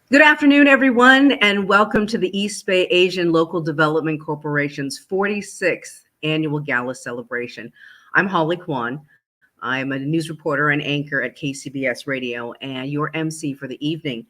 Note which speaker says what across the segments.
Speaker 1: Good afternoon, everyone, and welcome to the East Bay Asian Local Development Corporation's 46th Annual Gala Celebration. I'm Holly Kwan. I'm a news reporter and anchor at KCBS Radio and your MC for the evening.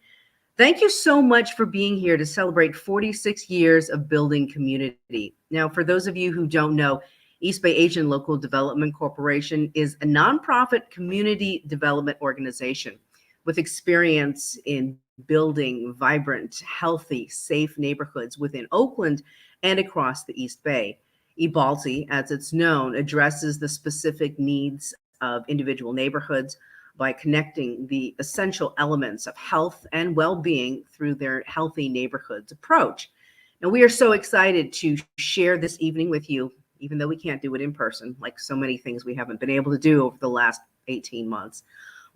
Speaker 1: Thank you so much for being here to celebrate 46 years of building community. Now, for those of you who don't know, East Bay Asian Local Development Corporation is a nonprofit community development organization with experience in building vibrant, healthy, safe neighborhoods within Oakland and across the East Bay. EBALDC, as it's known, addresses the specific needs of individual neighborhoods by connecting the essential elements of health and well-being through their Healthy Neighborhoods approach. Now, we are so excited to share this evening with you, even though we can't do it in person, like so many things we haven't been able to do over the last 18 months.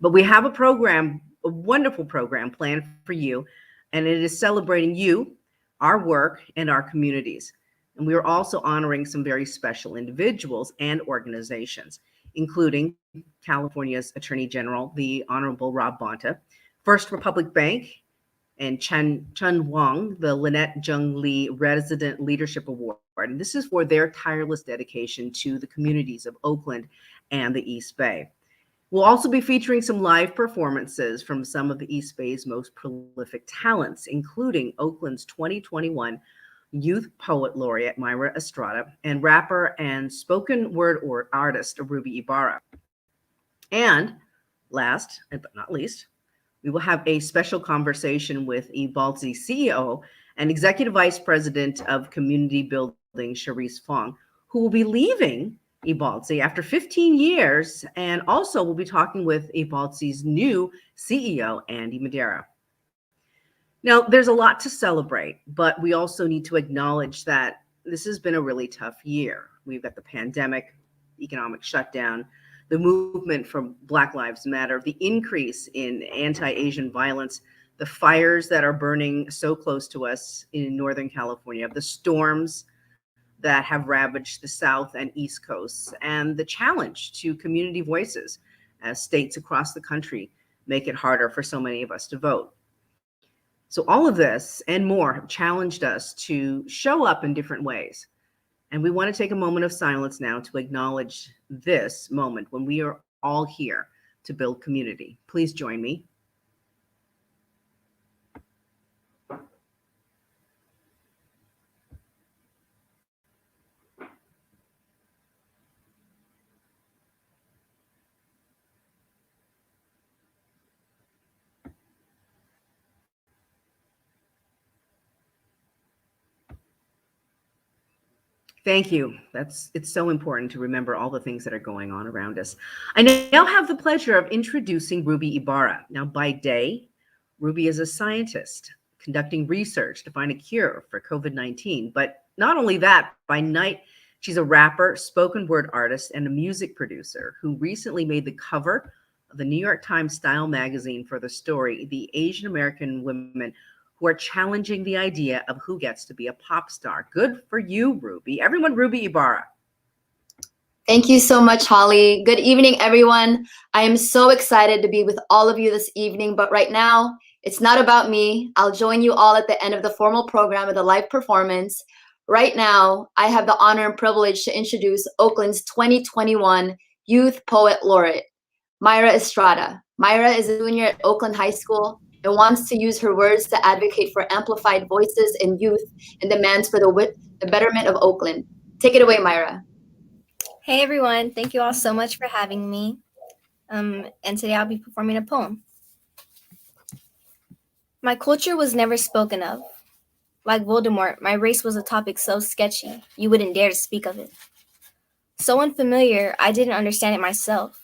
Speaker 1: But we have a program, a wonderful program planned for you, and it is celebrating you, our work, and our communities. And we are also honoring some very special individuals and organizations, including California's Attorney General, the Honorable Rob Bonta, First Republic Bank, and Chun Wang, the Lynette Jung Lee Resident Leadership Award. And this is for their tireless dedication to the communities of Oakland and the East Bay. We'll also be featuring some live performances from some of the East Bay's most prolific talents, including Oakland's 2021 Youth Poet Laureate Myra Estrada and rapper and spoken word artist Ruby Ibarra. And last but not least, we will have a special conversation with EBALDC CEO and Executive Vice President of Community Building, Charisse Fong, who will be leaving EBALDC after 15 years. And also we'll be talking with EBALDC's new CEO, Andy Madeira. Now, there's a lot to celebrate, but we also need to acknowledge that this has been a really tough year. We've got the pandemic, economic shutdown, the movement from Black Lives Matter, the increase in anti-Asian violence, the fires that are burning so close to us in Northern California, the storms that have ravaged the South and East Coasts, and the challenge to community voices as states across the country make it harder for so many of us to vote. So all of this and more have challenged us to show up in different ways. And we want to take a moment of silence now to acknowledge this moment when we are all here to build community. Please join me. Thank you. It's so important to remember all the things that are going on around us. I now have the pleasure of introducing Ruby Ibarra. Now, by day, Ruby is a scientist conducting research to find a cure for COVID-19. But not only that, by night, she's a rapper, spoken word artist, and a music producer who recently made the cover of the New York Times Style magazine for the story, The Asian American Women who are challenging the idea of who gets to be a pop star. Good for you, Ruby. Everyone, Ruby Ibarra.
Speaker 2: Thank you so much, Holly. Good evening, everyone. I am so excited to be with all of you this evening, but right now, it's not about me. I'll join you all at the end of the formal program of the live performance. Right now, I have the honor and privilege to introduce Oakland's 2021 Youth Poet Laureate, Myra Estrada. Myra is a junior at Oakland High School and wants to use her words to advocate for amplified voices in youth and demands for the betterment of Oakland. Take it away, Myra.
Speaker 3: Hey everyone, thank you all so much for having me. And today I'll be performing a poem. My culture was never spoken of. Like Voldemort, my race was a topic so sketchy, you wouldn't dare to speak of it. So unfamiliar, I didn't understand it myself.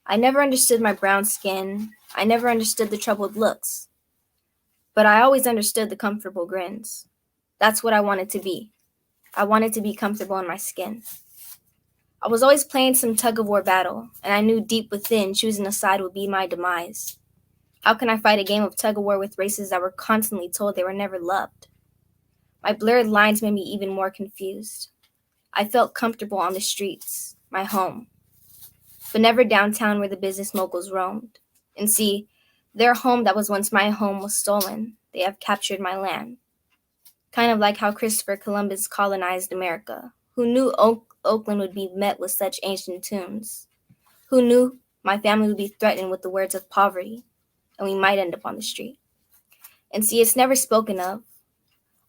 Speaker 3: I never understood my brown skin. I never understood the troubled looks. But I always understood the comfortable grins. That's what I wanted to be. I wanted to be comfortable in my skin. I was always playing some tug-of-war battle, and I knew deep within choosing a side would be my demise. How can I fight a game of tug-of-war with races that were constantly told they were never loved? My blurred lines made me even more confused. I felt comfortable on the streets, my home, but never downtown where the business moguls roamed. And see, their home that was once my home was stolen. They have captured my land. Kind of like how Christopher Columbus colonized America. Who knew Oakland would be met with such ancient tunes? Who knew my family would be threatened with the words of poverty, and we might end up on the street? And see, it's never spoken of.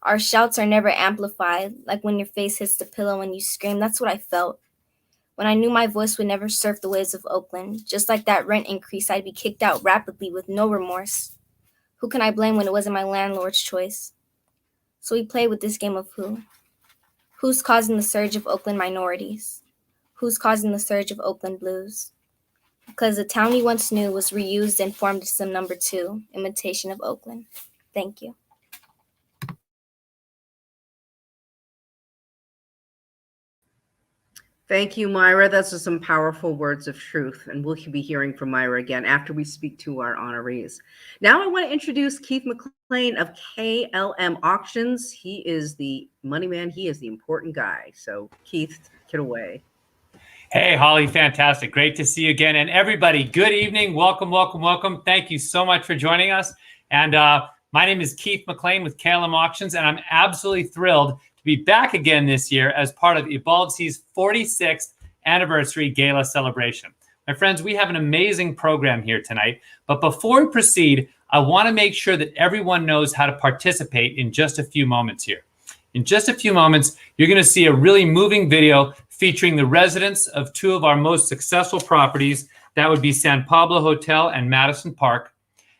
Speaker 3: Our shouts are never amplified, like when your face hits the pillow and you scream. That's what I felt. When I knew my voice would never surf the waves of Oakland, just like that rent increase, I'd be kicked out rapidly with no remorse. Who can I blame when it wasn't my landlord's choice? So we play with this game of who. Who's causing the surge of Oakland minorities? Who's causing the surge of Oakland blues? Because the town we once knew was reused and formed some number 2 imitation of Oakland. Thank you.
Speaker 1: Thank you, Myra. Those are some powerful words of truth, and we'll be hearing from Myra again after we speak to our honorees. Now I want to introduce Keith McLean of KLM Auctions. He is the money man. He is the important guy. So Keith, take it away.
Speaker 4: Hey, Holly, fantastic. Great to see you again. And everybody, good evening. Welcome, welcome, welcome. Thank you so much for joining us. And my name is Keith McLean with KLM Auctions, and I'm absolutely thrilled to be back again this year as part of EBALDC's 46th anniversary gala celebration. My friends, we have an amazing program here tonight. But before we proceed, I want to make sure that everyone knows how to participate in just a few moments here. In just a few moments, you're going to see a really moving video featuring the residents of two of our most successful properties. That would be San Pablo Hotel and Madison Park.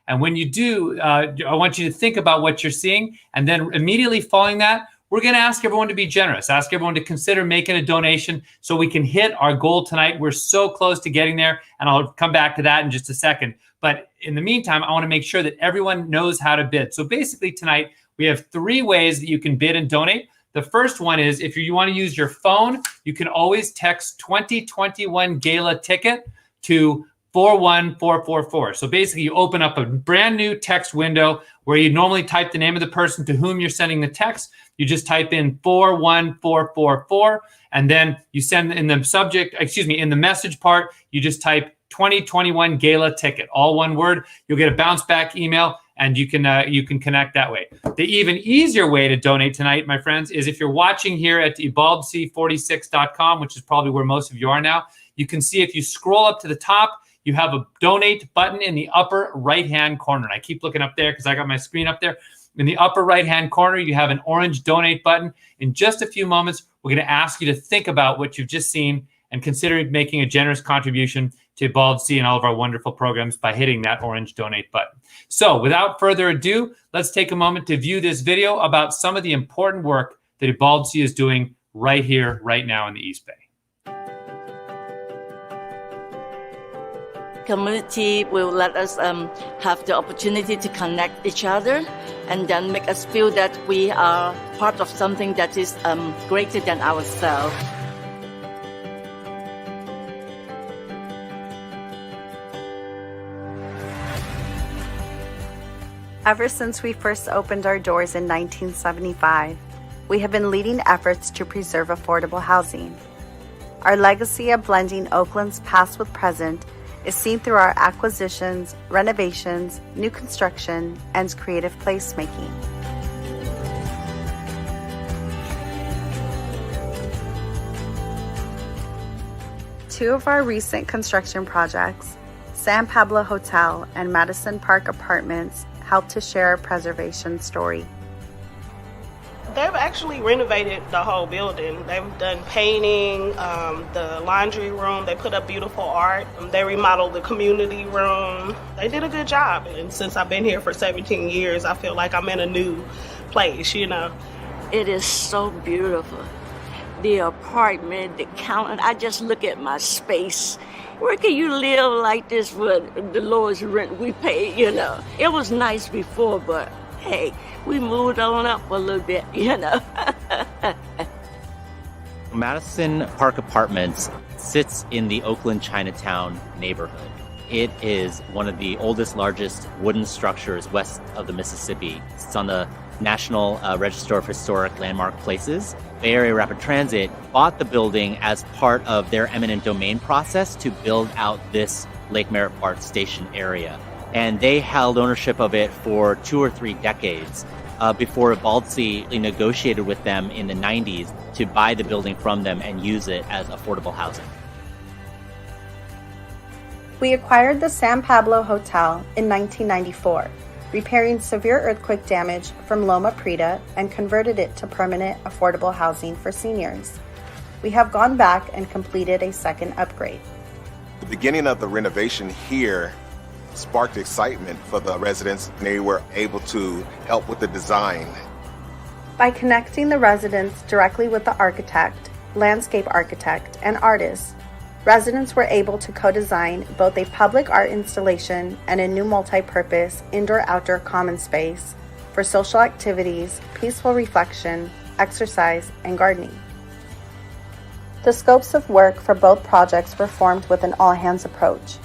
Speaker 4: And when you do, I want you to think about what you're seeing. And then immediately following that, we're going to ask everyone to be generous, ask everyone to consider making a donation so we can hit our goal tonight. We're so close to getting there, and I'll come back to that in just a second. But in the meantime, I want to make sure that everyone knows how to bid. So basically tonight, we have 3 ways that you can bid and donate. The first one is if you want to use your phone, you can always text 2021 Gala ticket to 41444. So basically you open up a brand new text window where you normally type the name of the person to whom you're sending the text. You just type in 41444, and then you send in the subject, in the message part, you just type 2021 Gala ticket, all one word. You'll get a bounce back email, and you can connect that way. The even easier way to donate tonight, my friends, is if you're watching here at EBALDC46.com, which is probably where most of you are now. You can see if you scroll up to the top, you have a donate button in the upper right-hand corner. And I keep looking up there because I got my screen up there. In the upper right-hand corner, you have an orange donate button. In just a few moments, we're going to ask you to think about what you've just seen and consider making a generous contribution to EBALDC and all of our wonderful programs by hitting that orange donate button. So without further ado, let's take a moment to view this video about some of the important work that EBALDC is doing right here, right now in the East Bay.
Speaker 5: Community will let us have the opportunity to connect each other and then make us feel that we are part of something that is greater than ourselves.
Speaker 6: Ever since we first opened our doors in 1975, we have been leading efforts to preserve affordable housing. Our legacy of blending Oakland's past with present is seen through our acquisitions, renovations, new construction, and creative placemaking. Two of our recent construction projects, San Pablo Hotel and Madison Park Apartments, help to share our preservation story.
Speaker 7: They've actually renovated the whole building. They've done painting, the laundry room. They put up beautiful art. They remodeled the community room. They did a good job. And since I've been here for 17 years, I feel like I'm in a new place, you know.
Speaker 5: It is so beautiful. The apartment, the counter, I just look at my space. Where can you live like this with the lowest rent we pay, you know? It was nice before, but hey, we moved on up a little bit, you know.
Speaker 8: Madison Park Apartments sits in the Oakland Chinatown neighborhood. It is one of the oldest, largest wooden structures west of the Mississippi. It's on the National Register of Historic Landmark Places. Bay Area Rapid Transit bought the building as part of their eminent domain process to build out this Lake Merritt BART station area. And they held ownership of it for 2 or 3 decades before EBALDC negotiated with them in the 90s to buy the building from them and use it as affordable housing.
Speaker 6: We acquired the San Pablo Hotel in 1994, repairing severe earthquake damage from Loma Prieta and converted it to permanent affordable housing for seniors. We have gone back and completed a second upgrade.
Speaker 9: The beginning of the renovation here sparked excitement for the residents. They were able to help with the design.
Speaker 6: By connecting the residents directly with the architect, landscape architect, and artists, residents were able to co-design both a public art installation and a new multi-purpose indoor-outdoor common space for social activities, peaceful reflection, exercise, and gardening. The scopes of work for both projects were formed with an all-hands approach,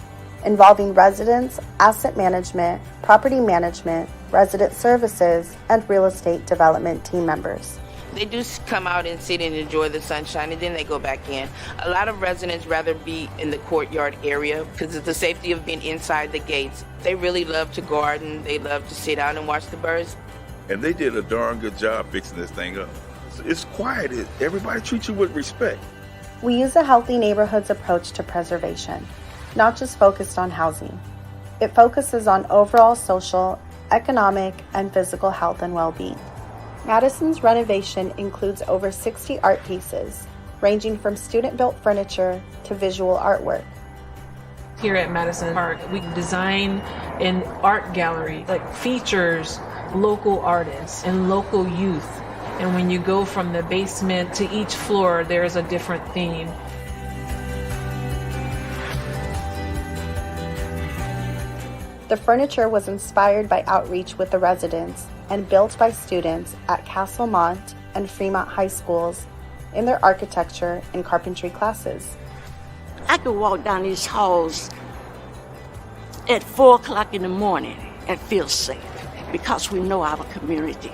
Speaker 6: involving residents, asset management, property management, resident services, and real estate development team members.
Speaker 10: They do come out and sit and enjoy the sunshine, and then they go back in. A lot of residents rather be in the courtyard area because of the safety of being inside the gates. They really love to garden. They love to sit out and watch the birds.
Speaker 11: And they did a darn good job fixing this thing up. It's quiet. Everybody treats you with respect.
Speaker 6: We use a healthy neighborhoods approach to preservation, not just focused on housing. It focuses on overall social, economic, and physical health and well-being. Madison's renovation includes over 60 art pieces, ranging from student-built furniture to visual artwork.
Speaker 12: Here at Madison Park, we design an art gallery that features local artists and local youth. And when you go from the basement to each floor, there's a different theme.
Speaker 6: The furniture was inspired by outreach with the residents and built by students at Castlemont and Fremont High Schools in their architecture and carpentry classes.
Speaker 5: I could walk down these halls at 4 o'clock in the morning and feel safe because we know our community.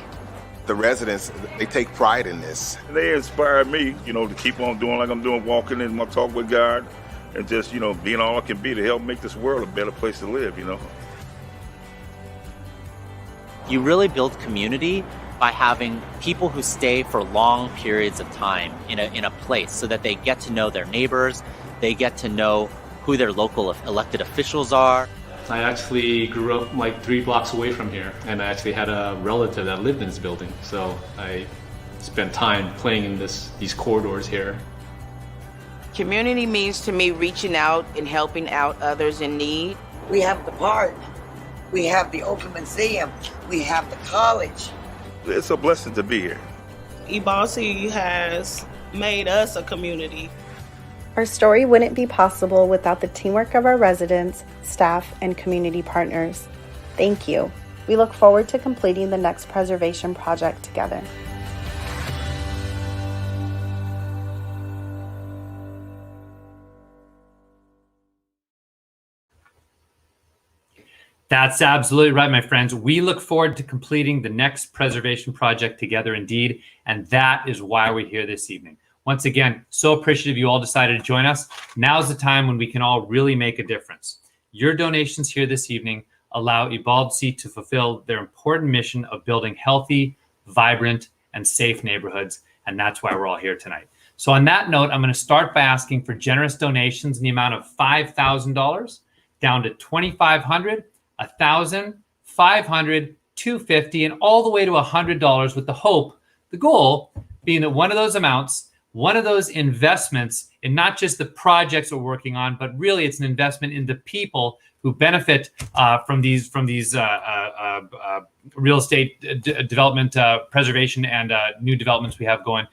Speaker 9: The residents, they take pride in this.
Speaker 11: They inspired me, to keep on doing like I'm doing, walking in my talk with God, and just, being all I can be to help make this world a better place to live,
Speaker 8: You really build community by having people who stay for long periods of time in a place so that they get to know their neighbors, they get to know who their local elected officials are.
Speaker 13: I actually grew up like 3 blocks away from here, and I actually had a relative that lived in this building, so I spent time playing in these corridors here.
Speaker 10: Community means to me reaching out and helping out others in need.
Speaker 14: We have the park, we have the open museum, we have the college.
Speaker 11: It's a blessing to be here.
Speaker 7: EBALDC has made us a community.
Speaker 6: Our story wouldn't be possible without the teamwork of our residents, staff, and community partners. Thank you. We look forward to completing the next preservation project together.
Speaker 4: That's absolutely right, my friends. We look forward to completing the next preservation project together indeed, and that is why we're here this evening. Once again, so appreciative you all decided to join us. Now's the time when we can all really make a difference. Your donations here this evening allow EBALDC to fulfill their important mission of building healthy, vibrant, and safe neighborhoods, and that's why we're all here tonight. So on that note, I'm going to start by asking for generous donations in the amount of $5,000 down to $2,500, $1,000, $500, $250, and all the way to $100 with the goal being that one of those amounts, one of those investments in not just the projects we're working on, but really it's an investment in the people who benefit from these real estate development, preservation, and new developments we have going.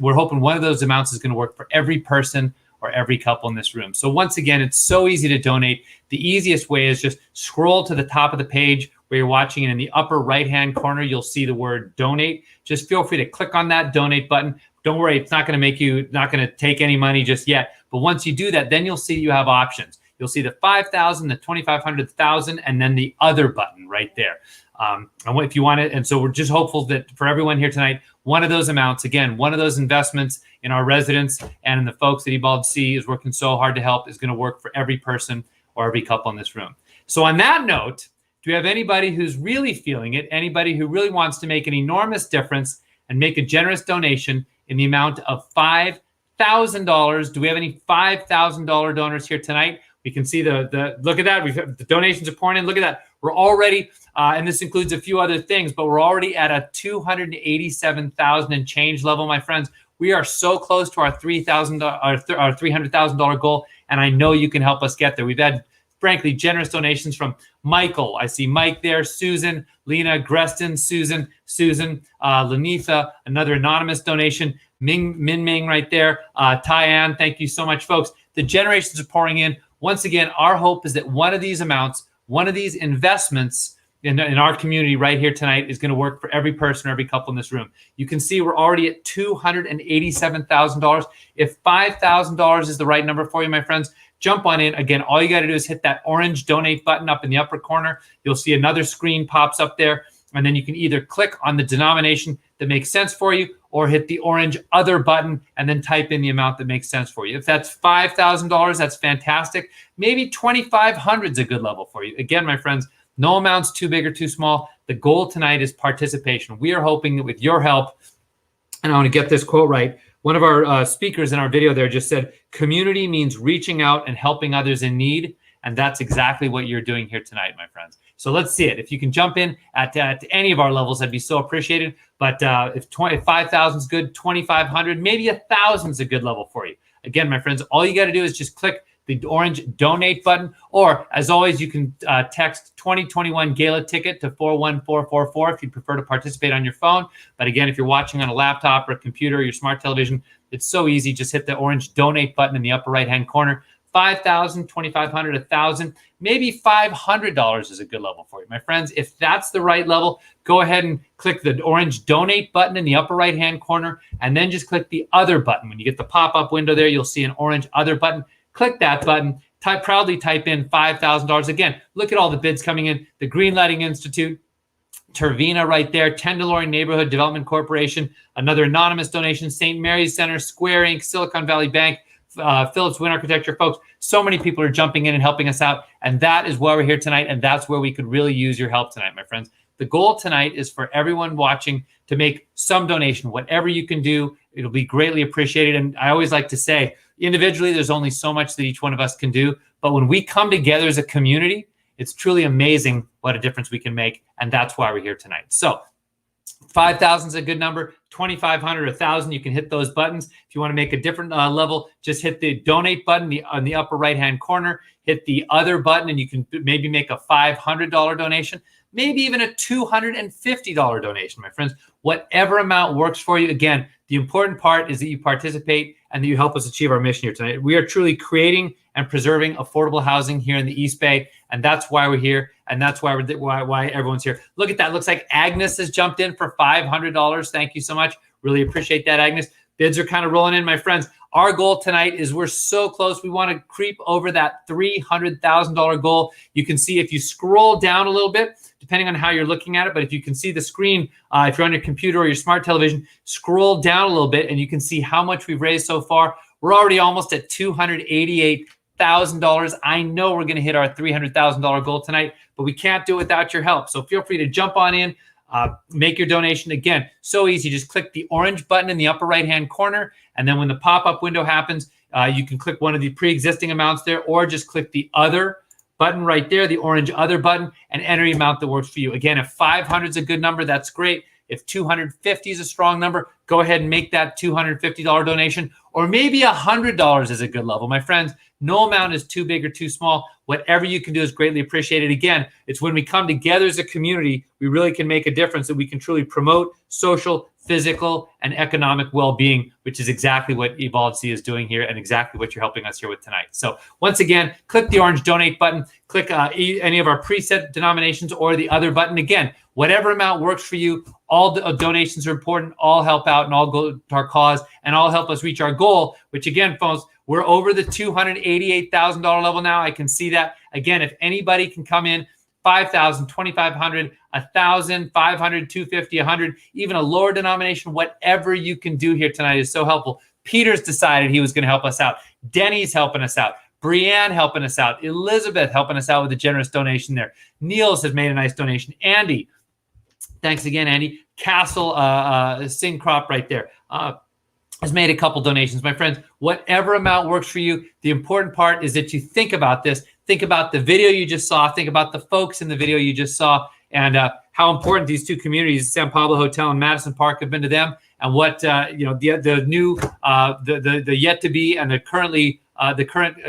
Speaker 4: We're hoping one of those amounts is going to work for every person or every couple in this room. So once again, it's so easy to donate. The easiest way is just scroll to the top of the page where you're watching, and in the upper right-hand corner, you'll see the word donate. Just feel free to click on that donate button. Don't worry, it's not going to take any money just yet. But once you do that, then you'll see you have options. You'll see the 5,000, the 2,500, 1,000, and then the other button right there. And if you want it, and so we're just hopeful that for everyone here tonight, one of those amounts, again, one of those investments in our residents and in the folks that EBALDC is working so hard to help is going to work for every person or every couple in this room. So on that note, do we have anybody who's really feeling it? Anybody who really wants to make an enormous difference and make a generous donation in the amount of $5,000? Do we have any $5,000 donors here tonight? We can see the look at that. The donations are pouring in. Look at that. We're already, and this includes a few other things, but we're already at a 287,000 and change level, my friends. We are so close to our $300,000 goal, and I know you can help us get there. We've had, frankly, generous donations from Michael. I see Mike there, Susan, Lena, Greston, Susan, Lanitha, another anonymous donation, Min Ming right there, Tyann. Thank you so much, folks. The generations are pouring in. Once again, our hope is that one of these amounts, one of these investments in our community right here tonight is going to work for every person or every couple in this room. You can see we're already at $287,000. If $5,000 is the right number for you, my friends, jump on in. Again, all you got to do is hit that orange donate button up in the upper corner. You'll see another screen pops up there, and then you can either click on the denomination that makes sense for you, or hit the orange other button and then type in the amount that makes sense for you. If that's $5,000, that's fantastic. Maybe $2,500 is a good level for you. Again, my friends, no amount's too big or too small. The goal tonight is participation. We are hoping that with your help, and I want to get this quote right, one of our speakers in our video there just said, community means reaching out and helping others in need. And that's exactly what you're doing here tonight, my friends. So let's see it. If you can jump in at any of our levels, that'd be so appreciated. But if 5,000 is good, 2,500, maybe 1,000 is a good level for you. Again, my friends, all you got to do is just click the orange donate button, or as always, you can text 2021 Gala ticket to 41444 if you prefer to participate on your phone. But again, if you're watching on a laptop or a computer or your smart television, it's so easy. Just hit the orange donate button in the upper right-hand corner. 5,000, 2,500, 1,000, maybe $500 is a good level for you. My friends, if that's the right level, go ahead and click the orange donate button in the upper right-hand corner, and then just click the other button. When you get the pop-up window there, you'll see an orange other button. Click that button, proudly type in $5,000. Again, look at all the bids coming in. The Green Lighting Institute, Tervina right there, Tenderloin Neighborhood Development Corporation, another anonymous donation, St. Mary's Center, Square Inc., Silicon Valley Bank, Phillips Wind Architecture. Folks, so many people are jumping in and helping us out, and that is why we're here tonight, and that's where we could really use your help tonight, my friends. The goal tonight is for everyone watching to make some donation. Whatever you can do, it'll be greatly appreciated. And I always like to say, individually, there's only so much that each one of us can do, but when we come together as a community, it's truly amazing what a difference we can make, and that's why we're here tonight. So 5,000 is a good number. 2,500, 1,000, you can hit those buttons. If you want to make a different level, just hit the donate button on the upper right-hand corner, hit the other button, and you can maybe make a $500 donation, maybe even a $250 donation, my friends. Whatever amount works for you. Again, the important part is that you participate and that you help us achieve our mission here tonight. We are truly creating and preserving affordable housing here in the East Bay, and that's why we're here, and that's why why everyone's here. Look at that. Looks like Agnes has jumped in for $500. Thank you so much. Really appreciate that, Agnes. Bids are kind of rolling in, my friends. Our goal tonight is we're so close. We want to creep over that $300,000 goal. You can see if you scroll down a little bit, depending on how you're looking at it, but if you can see the screen, if you're on your computer or your smart television, scroll down a little bit and you can see how much we've raised so far. We're already almost at $288,000. I know we're going to hit our $300,000 goal tonight, but we can't do it without your help. So feel free to jump on in, make your donation. Again, so easy. Just click the orange button in the upper right-hand corner, and then when the pop-up window happens, you can click one of the pre-existing amounts there, or just click the other button right there, the orange other button, and enter the amount that works for you. Again, if 500 is a good number, that's great. If 250 is a strong number, go ahead and make that $250 donation, or maybe $100 is a good level. My friends, no amount is too big or too small. Whatever you can do is greatly appreciated. Again, it's when we come together as a community, we really can make a difference, that we can truly promote social, physical, and economic well-being, which is exactly what EBALDC is doing here and exactly what you're helping us here with tonight. So once again, click the orange donate button, click any of our preset denominations or the other button. Again, whatever amount works for you, all donations are important, all help out and all go to our cause and all help us reach our goal, which again, folks, we're over the $288,000 level now. I can see that. Again, if anybody can come in, 5,000, 2,500, 1,000, 500, 250, 100, even a lower denomination, whatever you can do here tonight is so helpful. Peter's decided he was going to help us out. Denny's helping us out. Brianne helping us out. Elizabeth helping us out with a generous donation there. Niels has made a nice donation. Andy, thanks again, Andy. Castle Syncrop right there. Has made a couple donations. My friends, whatever amount works for you, the important part is that you think about this. Think about the video you just saw. Think about the folks in the video you just saw, and how important these two communities, San Pablo Hotel and Madison Park, have been to them, and what the new, the yet to be, and the current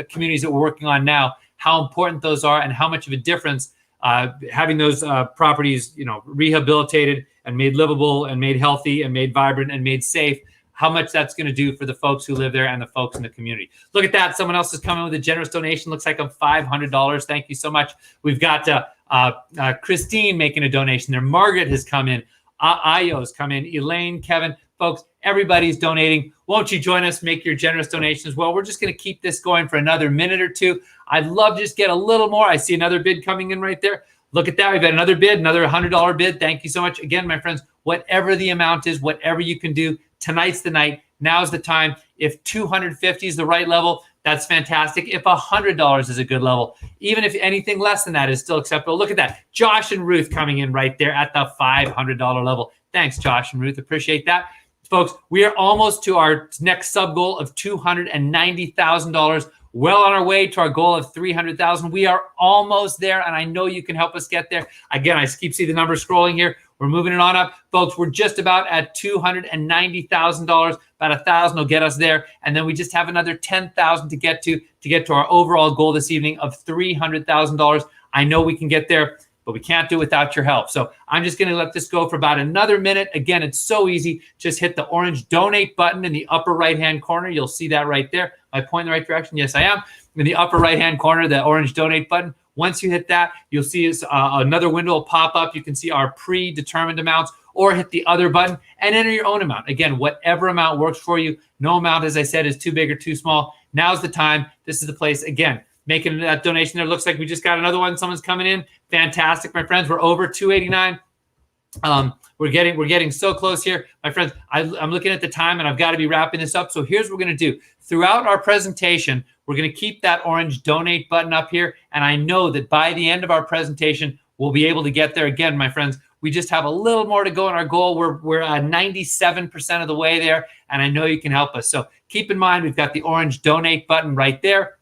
Speaker 4: communities that we're working on now, how important those are, and how much of a difference having those properties, rehabilitated and made livable and made healthy and made vibrant and made safe, how much that's going to do for the folks who live there and the folks in the community. Look at that. Someone else is coming with a generous donation. Looks like a $500. Thank you so much. We've got Christine making a donation there. Margaret has come in. Ayo's come in. Elaine, Kevin, folks, everybody's donating. Won't you join us? Make your generous donation as well. We're just going to keep this going for another minute or two. I'd love to just get a little more. I see another bid coming in right there. Look at that. We've got another bid, another $100 bid. Thank you so much. Again, my friends, whatever the amount is, whatever you can do, tonight's the night. Now's the time. If 250 is the right level, that's fantastic. If $100 is a good level, even if anything less than that is still acceptable. Look at that. Josh and Ruth coming in right there at the $500 level. Thanks, Josh and Ruth. Appreciate that. Folks, we are almost to our next sub goal of $290,000. Well on our way to our goal of $300,000. We are almost there, and I know you can help us get there. Again, I keep seeing the numbers scrolling here. We're moving it on up. Folks, we're just about at $290,000. About 1,000 will get us there. And then we just have another 10,000 to get to our overall goal this evening of $300,000. I know we can get there, but we can't do it without your help. So I'm just going to let this go for about another minute. Again, it's so easy. Just hit the orange donate button in the upper right-hand corner. You'll see that right there. Am I pointing in the right direction? Yes, I am. In the upper right-hand corner, the orange donate button. Once you hit that, you'll see another window will pop up. You can see our predetermined amounts, or hit the other button and enter your own amount. Again, whatever amount works for you. No amount, as I said, is too big or too small. Now's the time. This is the place. Again, making that donation there. Looks like we just got another one. Someone's coming in. Fantastic, my friends. We're over 289. We're getting so close here, my friends. I'm looking at the time, and I've got to be wrapping this up. So here's what we're going to do. Throughout our presentation, we're going to keep that orange donate button up here, and I know that by the end of our presentation, we'll be able to get there. Again, my friends, we just have a little more to go in our goal. We're 97% of the way there, and I know you can help us. So keep in mind, we've got the orange donate button right there.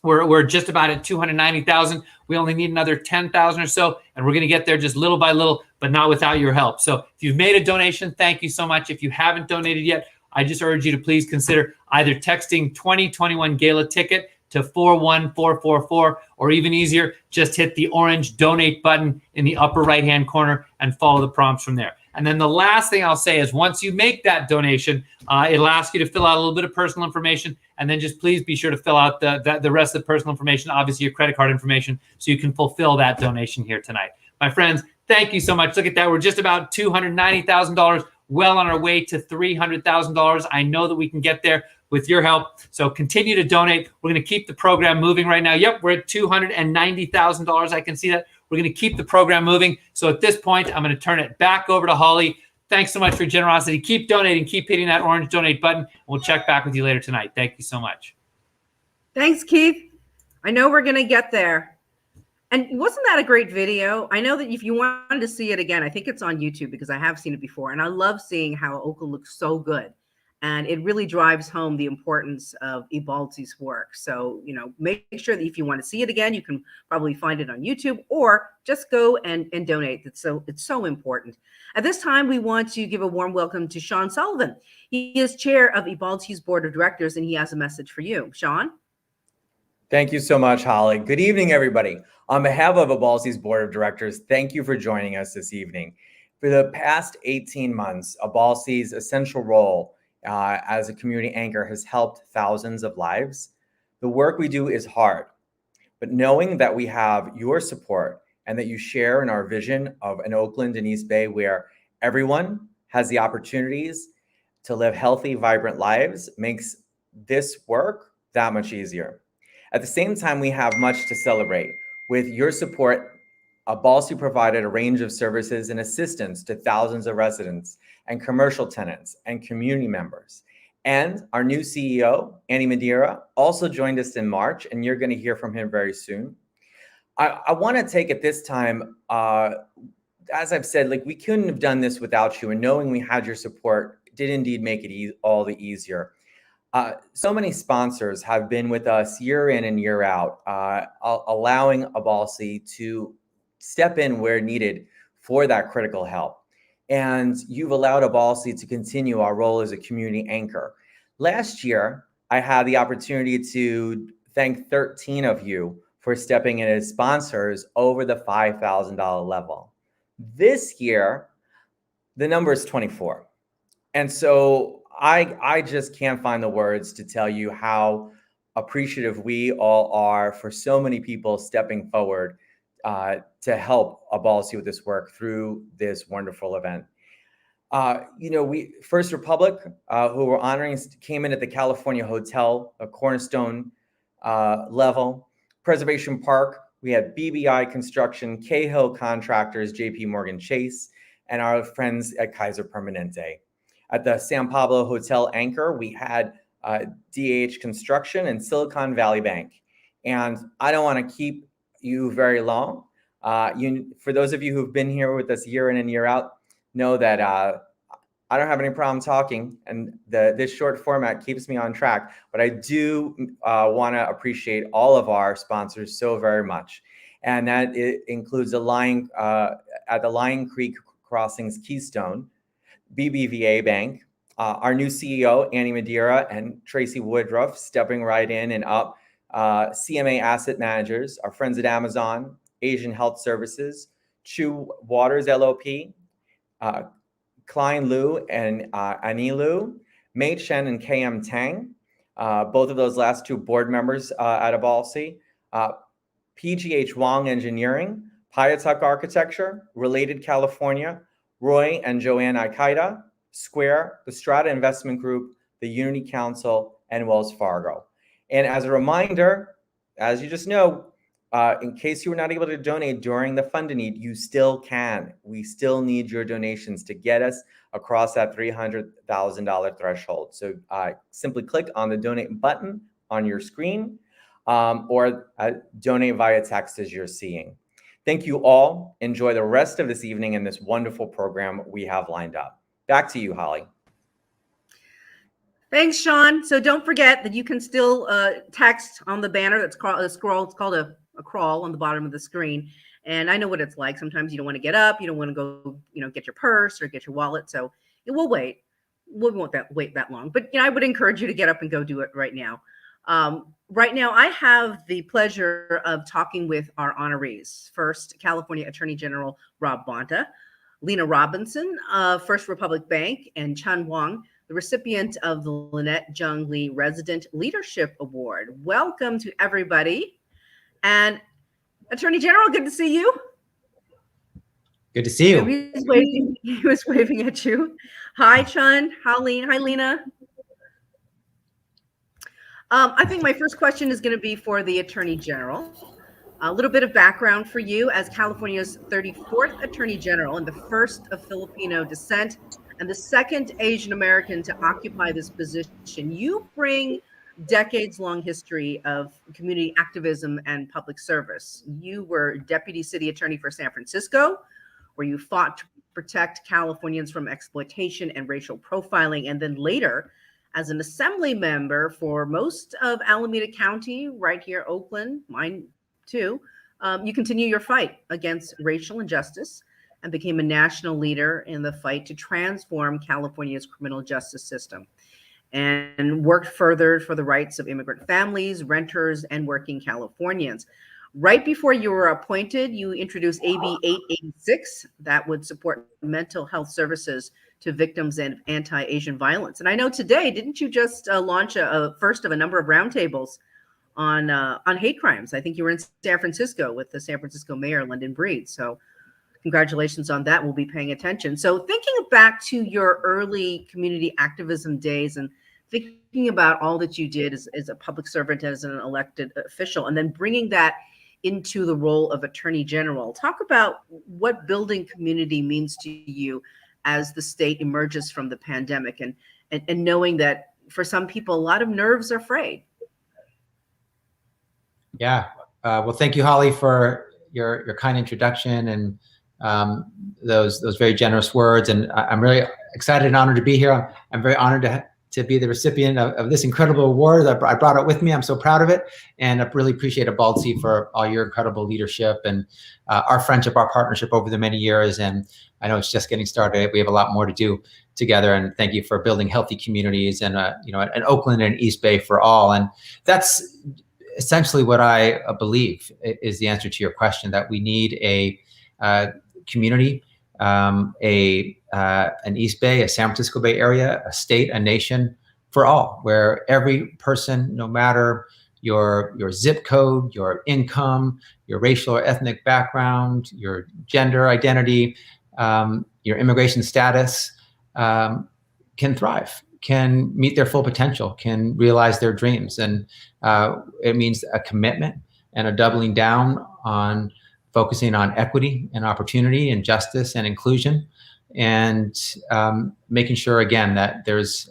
Speaker 4: We're just about at 290,000. We only need another 10,000 or so, and we're going to get there just little by little, but not without your help. So if you've made a donation, thank you so much. If you haven't donated yet, I just urge you to please consider either texting 2021 Gala ticket to 41444, or even easier, just hit the orange donate button in the upper right-hand corner and follow the prompts from there. And then the last thing I'll say is once you make that donation, it'll ask you to fill out a little bit of personal information, and then just please be sure to fill out the rest of the personal information, obviously your credit card information, so you can fulfill that donation here tonight. My friends, thank you so much. Look at that. We're just about $290,000, well on our way to $300,000. I know that we can get there with your help. So continue to donate. We're going to keep the program moving right now. Yep, we're at $290,000. I can see that. We're going to keep the program moving. So at this point, I'm going to turn it back over to Holly. Thanks so much for your generosity. Keep donating. Keep hitting that orange donate button. We'll check back with you later tonight. Thank you so much.
Speaker 1: Thanks, Keith. I know we're going to get there. And wasn't that a great video? I know that if you wanted to see it again, I think it's on YouTube because I have seen it before. And I love seeing how Oakland looks so good. And it really drives home the importance of EBALDC's work. So, make sure that if you want to see it again, you can probably find it on YouTube, or just go and donate. It's so important. At this time, we want to give a warm welcome to Sean Sullivan. He is chair of EBALDC's board of directors, and he has a message for you. Sean?
Speaker 15: Thank you so much, Holly. Good evening, everybody. On behalf of EBALDC's board of directors, thank you for joining us this evening. For the past 18 months, EBALDC's essential role as a community anchor has helped thousands of lives. The work we do is hard, but knowing that we have your support and that you share in our vision of an Oakland and East Bay where everyone has the opportunities to live healthy, vibrant lives makes this work that much easier. At the same time, we have much to celebrate. With your support, EBALDC provided a range of services and assistance to thousands of residents and commercial tenants and community members. And our new CEO, Andy Madeira, also joined us in March, and you're going to hear from him very soon. I want to take at this time, as I've said, we couldn't have done this without you, and knowing we had your support did indeed make it all the easier. So many sponsors have been with us year in and year out, allowing EBALDC to step in where needed for that critical help. And you've allowed EBALDC to continue our role as a community anchor. Last year, I had the opportunity to thank 13 of you for stepping in as sponsors over the $5,000 level. This year, the number is 24. And so I just can't find the words to tell you how appreciative we all are for so many people stepping forward to help EBALDC with this work through this wonderful event. We First Republic, who we're honoring, came in at the California Hotel, a cornerstone level. Preservation Park, we had BBI Construction, Cahill Contractors, JP Morgan Chase, and our friends at Kaiser Permanente. At the San Pablo Hotel Anchor, we had DH Construction and Silicon Valley Bank. And I don't want to keep you very long. For those of you who've been here with us year in and year out, know that I don't have any problem talking, and this short format keeps me on track. But I do want to appreciate all of our sponsors so very much, and that it includes at the Lion Creek Crossings Keystone, BBVA Bank, our new CEO Annie Madeira and Tracy Woodruff stepping right in and up, CMA Asset Managers, our friends at Amazon, Asian Health Services, Chu Waters LLP, Klein Liu and Annie Liu, Mei Chen and KM Tang, both of those last two board members at EBALDC, PGH Wong Engineering, Piatuk Architecture, Related California, Roy and Joanne Ikaida, Square, the Strata Investment Group, the Unity Council, and Wells Fargo. And as a reminder, as you just know, in case you were not able to donate during the Fund a Need, you still can. We still need your donations to get us across that $300,000 threshold. So simply click on the donate button on your screen or donate via text as you're seeing. Thank you all. Enjoy the rest of this evening and this wonderful program we have lined up. Back to you, Holly.
Speaker 1: Thanks, Sean. So don't forget that you can still text on the banner that's called a scroll. It's called a crawl on the bottom of the screen. And I know what it's like. Sometimes you don't want to get up. You don't want to go, get your purse or get your wallet. So it will wait. We won't wait that long. But I would encourage you to get up and go do it right now. Right now, I have the pleasure of talking with our honorees. First, California Attorney General Rob Bonta, Lena Robinson of First Republic Bank, and Chun Wong, the recipient of the Lynette Jung Lee Resident Leadership Award. Welcome to everybody. And Attorney General, good to see you.
Speaker 16: Good to see you.
Speaker 1: He was waving at you. Hi, Chun. Hi, Lena. I think my first question is going to be for the Attorney General. A little bit of background for you. As California's 34th Attorney General and the first of Filipino descent and the second Asian American to occupy this position, you bring decades-long history of community activism and public service. You were Deputy City Attorney for San Francisco, where you fought to protect Californians from exploitation and racial profiling, and then later as an assembly member for most of Alameda County, right here, Oakland, mine too. You continue your fight against racial injustice and became a national leader in the fight to transform California's criminal justice system, and worked further for the rights of immigrant families, renters, and working Californians. Right before you were appointed, you introduced AB 886 that would support mental health services to victims of anti-Asian violence. And I know today, didn't you just launch a first of a number of roundtables on hate crimes? I think you were in San Francisco with the San Francisco Mayor, London Breed. So congratulations on that. We'll be paying attention. So thinking back to your early community activism days and thinking about all that you did as a public servant, as an elected official, and then bringing that into the role of Attorney General, talk about what building community means to you as the state emerges from the pandemic, and knowing that for some people, a lot of nerves are frayed.
Speaker 16: Yeah. Well, thank you, Holly, for your kind introduction and those very generous words. And I'm really excited and honored to be here. I'm very honored to be the recipient of this incredible award. I brought it with me. I'm so proud of it. And I really appreciate EBALDC for all your incredible leadership and our friendship, our partnership over the many years. And I know it's just getting started. We have a lot more to do together. And thank you for building healthy communities and, an Oakland and East Bay for all. And that's essentially what I believe is the answer to your question, that we need a community, an East Bay, a San Francisco Bay Area, a state, a nation for all, where every person, no matter your zip code, your income, your racial or ethnic background, your gender identity, your immigration status, can thrive, can meet their full potential, can realize their dreams. And it means a commitment and a doubling down on focusing on equity and opportunity and justice and inclusion, and making sure again that there's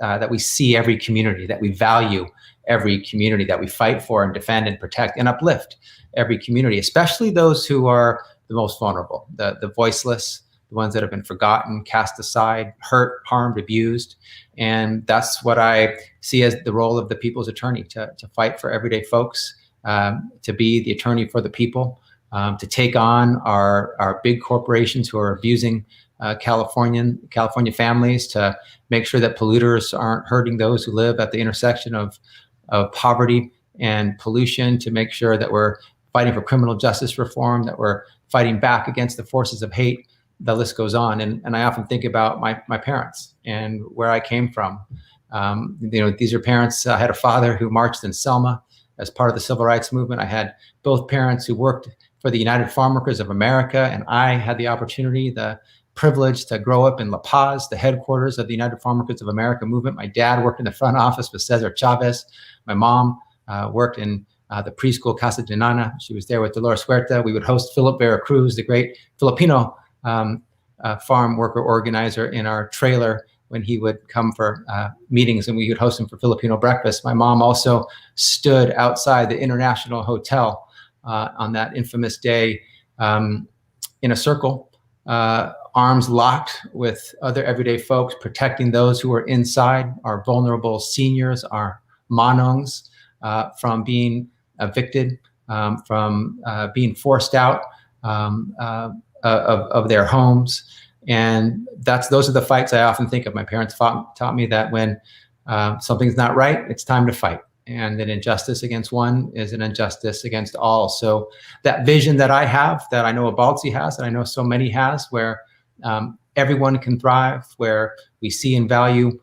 Speaker 16: that we see every community, that we value every community, that we fight for and defend and protect and uplift every community, especially those who are the most vulnerable, the voiceless, the ones that have been forgotten, cast aside, hurt, harmed, abused. And that's what I see as the role of the people's attorney, to fight for everyday folks, to be the attorney for the people, to take on our big corporations who are abusing California families, to make sure that polluters aren't hurting those who live at the intersection of poverty and pollution, to make sure that we're fighting for criminal justice reform, that we're fighting back against the forces of hate. The list goes on. And I often think about my parents and where I came from. These are parents. I had a father who marched in Selma as part of the civil rights movement. I had both parents who worked for the United Farm Workers of America, and I had the opportunity, the privilege to grow up in La Paz, the headquarters of the United Farm Workers of America movement. My dad worked in the front office with Cesar Chavez. My mom worked in the preschool Casa de Nana. She was there with Dolores Huerta. We would host Philip Veracruz, the great Filipino farm worker organizer, in our trailer when he would come for meetings, and we would host him for Filipino breakfast. My mom also stood outside the International Hotel on that infamous day in a circle, arms locked with other everyday folks, protecting those who are inside, our vulnerable seniors, our manongs, from being evicted, from being forced out of their homes. And those are the fights I often think of. My parents taught me that when something's not right, it's time to fight. And an injustice against one is an injustice against all. So that vision that I have, that I know EBALDC has, that I know so many has, where everyone can thrive, where we see and value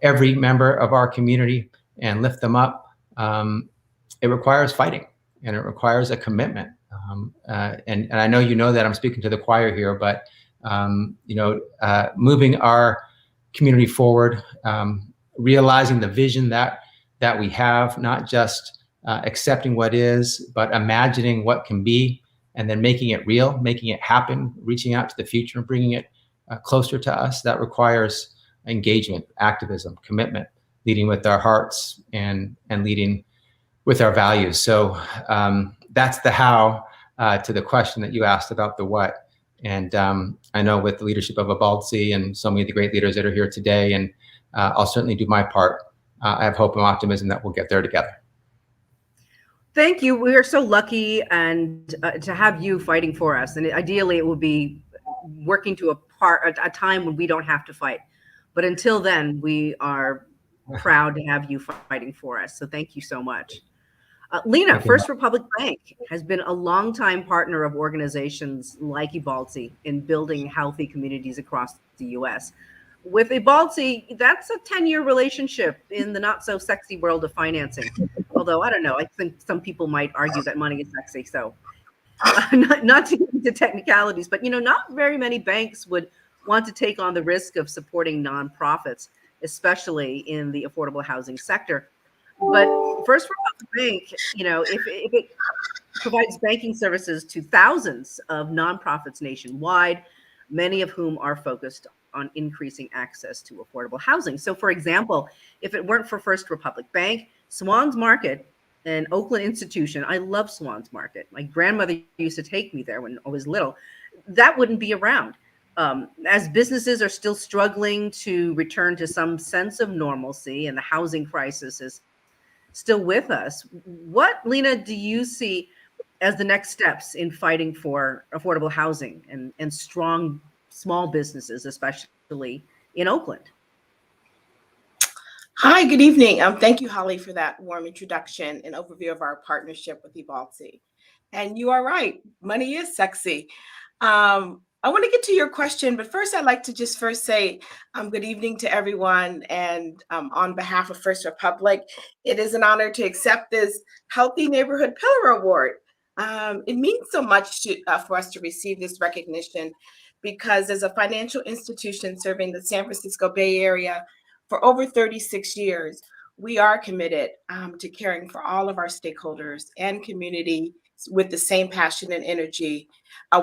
Speaker 16: every member of our community and lift them up, it requires fighting, and it requires a commitment. And I know you know that I'm speaking to the choir here, but moving our community forward, realizing the vision that we have, not just accepting what is, but imagining what can be, and then making it real, making it happen, reaching out to the future and bringing it closer to us. That requires engagement, activism, commitment, leading with our hearts and leading with our values. So that's the how to the question that you asked about the what. And I know with the leadership of EBALDC and so many of the great leaders that are here today, and I'll certainly do my part. I have hope and optimism that we'll get there together.
Speaker 1: Thank you. We are so lucky and to have you fighting for us. And ideally, it would be working to a time when we don't have to fight. But until then, we are proud to have you fighting for us. So thank you so much. Lena, First Republic Bank has been a longtime partner of organizations like EBALDC in building healthy communities across the U.S. With EBALDC, that's a 10-year relationship in the not-so-sexy world of financing. Although, I don't know, I think some people might argue that money is sexy. So not to get into technicalities, but, not very many banks would want to take on the risk of supporting nonprofits, especially in the affordable housing sector. But First Republic Bank, if it provides banking services to thousands of nonprofits nationwide, many of whom are focused on increasing access to affordable housing. So, for example, if it weren't for First Republic Bank, Swann's Market, an Oakland institution, I love Swann's Market. My grandmother used to take me there when I was little. That wouldn't be around. As businesses are still struggling to return to some sense of normalcy and the housing crisis is still with us, what, Lena, do you see as the next steps in fighting for affordable housing and strong small businesses, especially in Oakland?
Speaker 17: Hi, good evening. Thank you, Holly, for that warm introduction and overview of our partnership with EBALDC. And you are right, money is sexy. I want to get to your question, but first I'd like to just say good evening to everyone. And on behalf of First Republic, it is an honor to accept this Healthy Neighborhood Pillar Award. It means so much for us to receive this recognition because as a financial institution serving the San Francisco Bay Area for over 36 years, we are committed to caring for all of our stakeholders and community with the same passion and energy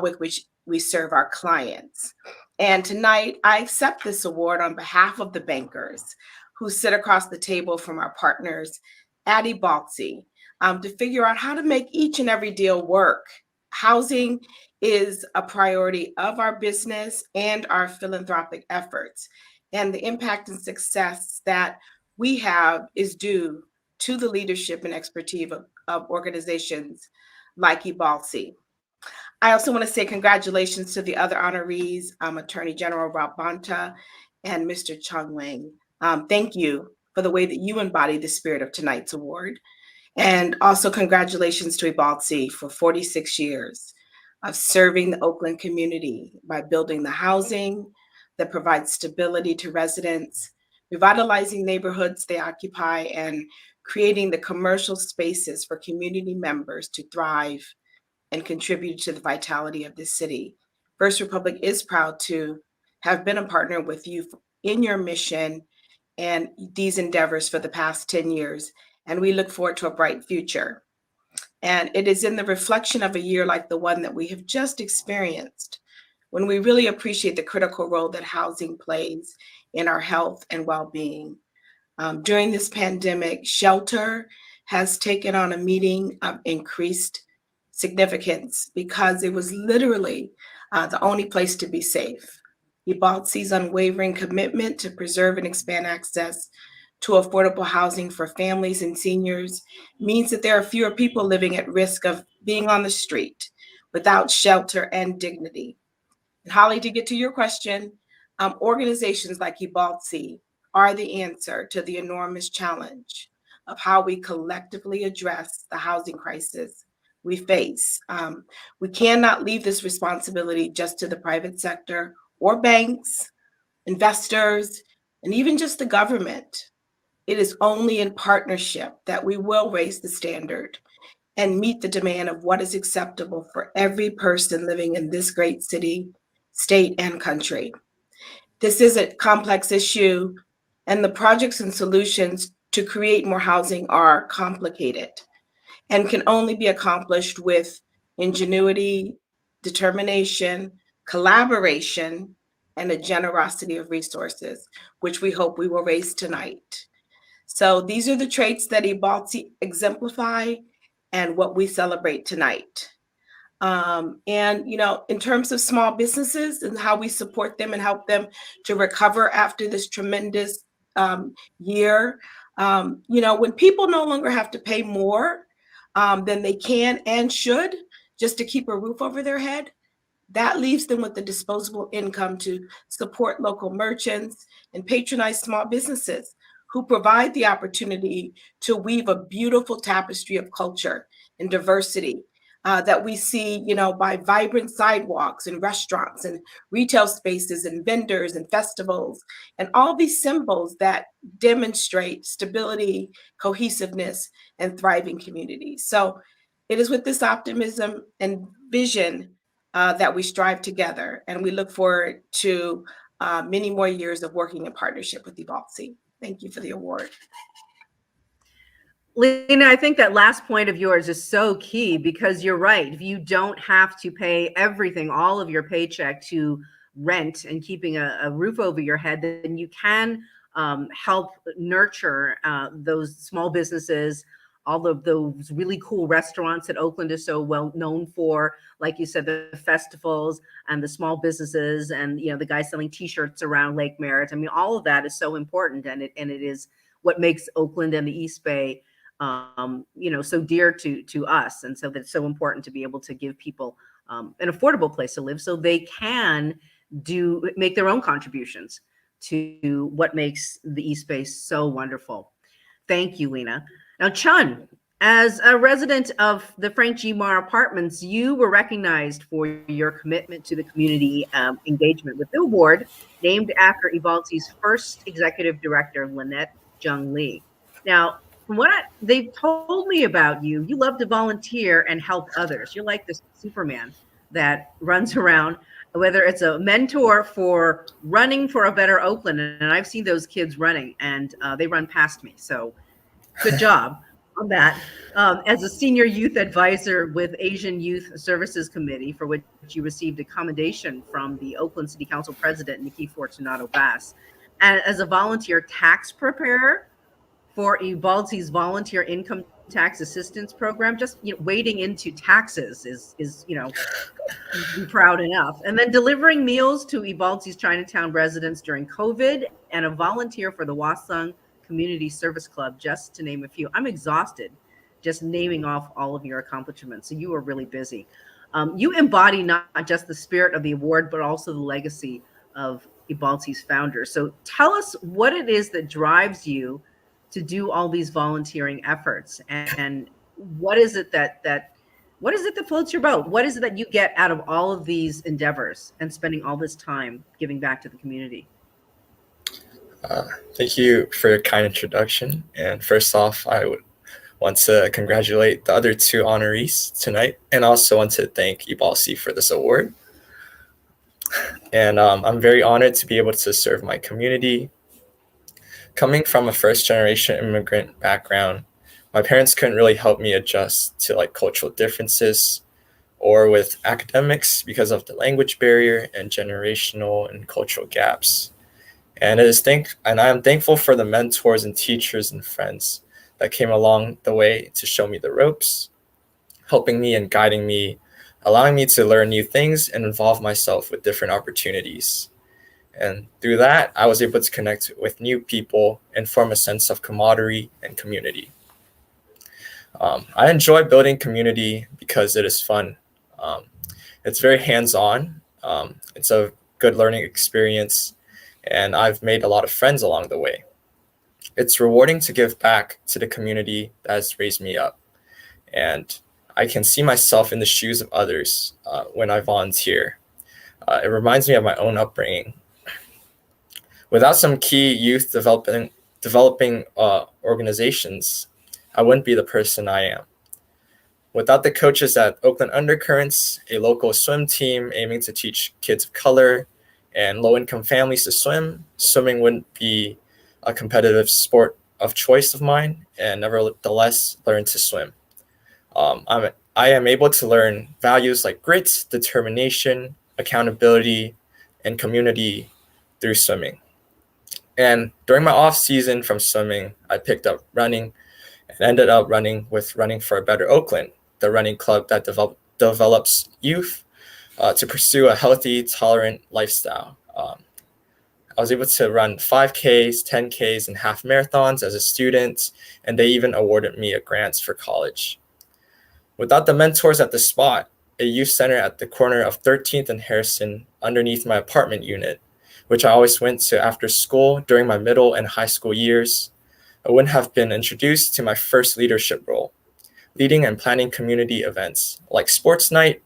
Speaker 17: with which we serve our clients. And tonight, I accept this award on behalf of the bankers who sit across the table from our partners at EBALDC to figure out how to make each and every deal work. Housing is a priority of our business and our philanthropic efforts. And the impact and success that we have is due to the leadership and expertise of organizations like EBALDC. I also want to say congratulations to the other honorees, Attorney General Rob Bonta and Mr. Chung Wang. Thank you for the way that you embody the spirit of tonight's award. And also congratulations to EBALDC for 46 years of serving the Oakland community by building the housing that provides stability to residents, revitalizing neighborhoods they occupy, and creating the commercial spaces for community members to thrive and contribute to the vitality of this city. First Republic is proud to have been a partner with you in your mission and these endeavors for the past 10 years, and we look forward to a bright future. And it is in the reflection of a year like the one that we have just experienced when we really appreciate the critical role that housing plays in our health and well-being. During this pandemic, shelter has taken on a meaning of increased significance because it was literally the only place to be safe. EBALDC's unwavering commitment to preserve and expand access to affordable housing for families and seniors means that there are fewer people living at risk of being on the street without shelter and dignity. And Holly, to get to your question, organizations like EBALDC are the answer to the enormous challenge of how we collectively address the housing crisis we face. We cannot leave this responsibility just to the private sector or banks, investors, and even just the government. It is only in partnership that we will raise the standard and meet the demand of what is acceptable for every person living in this great city, state, and country. This is a complex issue, and the projects and solutions to create more housing are complicated and can only be accomplished with ingenuity, determination, collaboration, and a generosity of resources, which we hope we will raise tonight. So these are the traits that EBALDC exemplify and what we celebrate tonight. And, you know, in terms of small businesses and how we support them and help them to recover after this tremendous year, you know, when people no longer have to pay more than they can and should just to keep a roof over their head, that leaves them with the disposable income to support local merchants and patronize small businesses who provide the opportunity to weave a beautiful tapestry of culture and diversity that we see, you know, by vibrant sidewalks and restaurants and retail spaces and vendors and festivals and all these symbols that demonstrate stability, cohesiveness, and thriving communities. So it is with this optimism and vision that we strive together, and we look forward to many more years of working in partnership with EBALDC. Thank you for the award.
Speaker 1: Lena, I think that last point of yours is so key because you're right. If you don't have to pay everything, all of your paycheck to rent and keeping a roof over your head, then you can help nurture those small businesses, all of those really cool restaurants that Oakland is so well known for. Like you said, the festivals and the small businesses and, you know, the guys selling T-shirts around Lake Merritt. I mean, all of that is so important, and it is what makes Oakland and the East Bay you know, so dear to us. And so that's so important to be able to give people an affordable place to live so they can make their own contributions to what makes the East Bay so wonderful. Thank you, Lena. Now, Chun, as a resident of the Frank G. Marr Apartments, you were recognized for your commitment to the community engagement with the award named after EBALDC's first executive director, Lynette Jung Lee. Now, from what they've told me about you, you love to volunteer and help others. You're like this Superman that runs around, whether it's a mentor for running for a better Oakland. And I've seen those kids running, and they run past me. So good job. on that. As a senior youth advisor with Asian Youth Services Committee, for which you received a commendation from the Oakland City Council President, Nikki Fortunato Bass, and as a volunteer tax preparer for EBALDC's Volunteer Income Tax Assistance Program, just wading into taxes is be proud enough. And then delivering meals to EBALDC's Chinatown residents during COVID, and a volunteer for the Wasung Community Service Club, just to name a few. I'm exhausted just naming off all of your accomplishments. So you are really busy. You embody not just the spirit of the award, but also the legacy of EBALDC's founders. So tell us what it is that drives you to do all these volunteering efforts, and what is it that floats your boat? What is it that you get out of all of these endeavors and spending all this time giving back to the community?
Speaker 18: Thank you for your kind introduction. And first off, I would want to congratulate the other two honorees tonight, and also want to thank EBALDC for this award. And I'm very honored to be able to serve my community. Coming from a first-generation immigrant background, my parents couldn't really help me adjust to cultural differences or with academics because of the language barrier and generational and cultural gaps. And I am thankful for the mentors and teachers and friends that came along the way to show me the ropes, helping me and guiding me, allowing me to learn new things and involve myself with different opportunities. And through that, I was able to connect with new people and form a sense of camaraderie and community. I enjoy building community because it is fun. It's very hands-on. It's a good learning experience, and I've made a lot of friends along the way. It's rewarding to give back to the community that has raised me up, and I can see myself in the shoes of others when I volunteer. It reminds me of my own upbringing. Without some key youth developing organizations, I wouldn't be the person I am. Without the coaches at Oakland Undercurrents, a local swim team aiming to teach kids of color and low-income families to swim, swimming wouldn't be a competitive sport of choice of mine, and nevertheless learn to swim. I am able to learn values like grit, determination, accountability, and community through swimming. And during my off season from swimming, I picked up running and ended up running with Running for a Better Oakland, the running club that develops youth to pursue a healthy, tolerant lifestyle. I was able to run 5Ks, 10Ks, and half marathons as a student, and they even awarded me a grant for college. Without the mentors at the spot, a youth center at the corner of 13th and Harrison underneath my apartment unit, which I always went to after school during my middle and high school years, I wouldn't have been introduced to my first leadership role, leading and planning community events like sports night,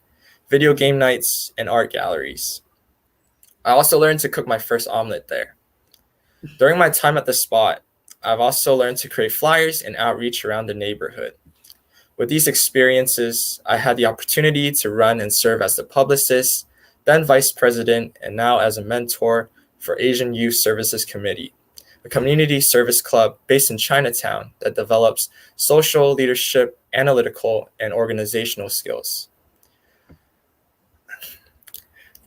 Speaker 18: video game nights, and art galleries. I also learned to cook my first omelet there. During my time at the spot, I've also learned to create flyers and outreach around the neighborhood. With these experiences, I had the opportunity to run and serve as the publicist, then vice president, and now as a mentor for Asian Youth Services Committee, a community service club based in Chinatown that develops social, leadership, analytical, and organizational skills.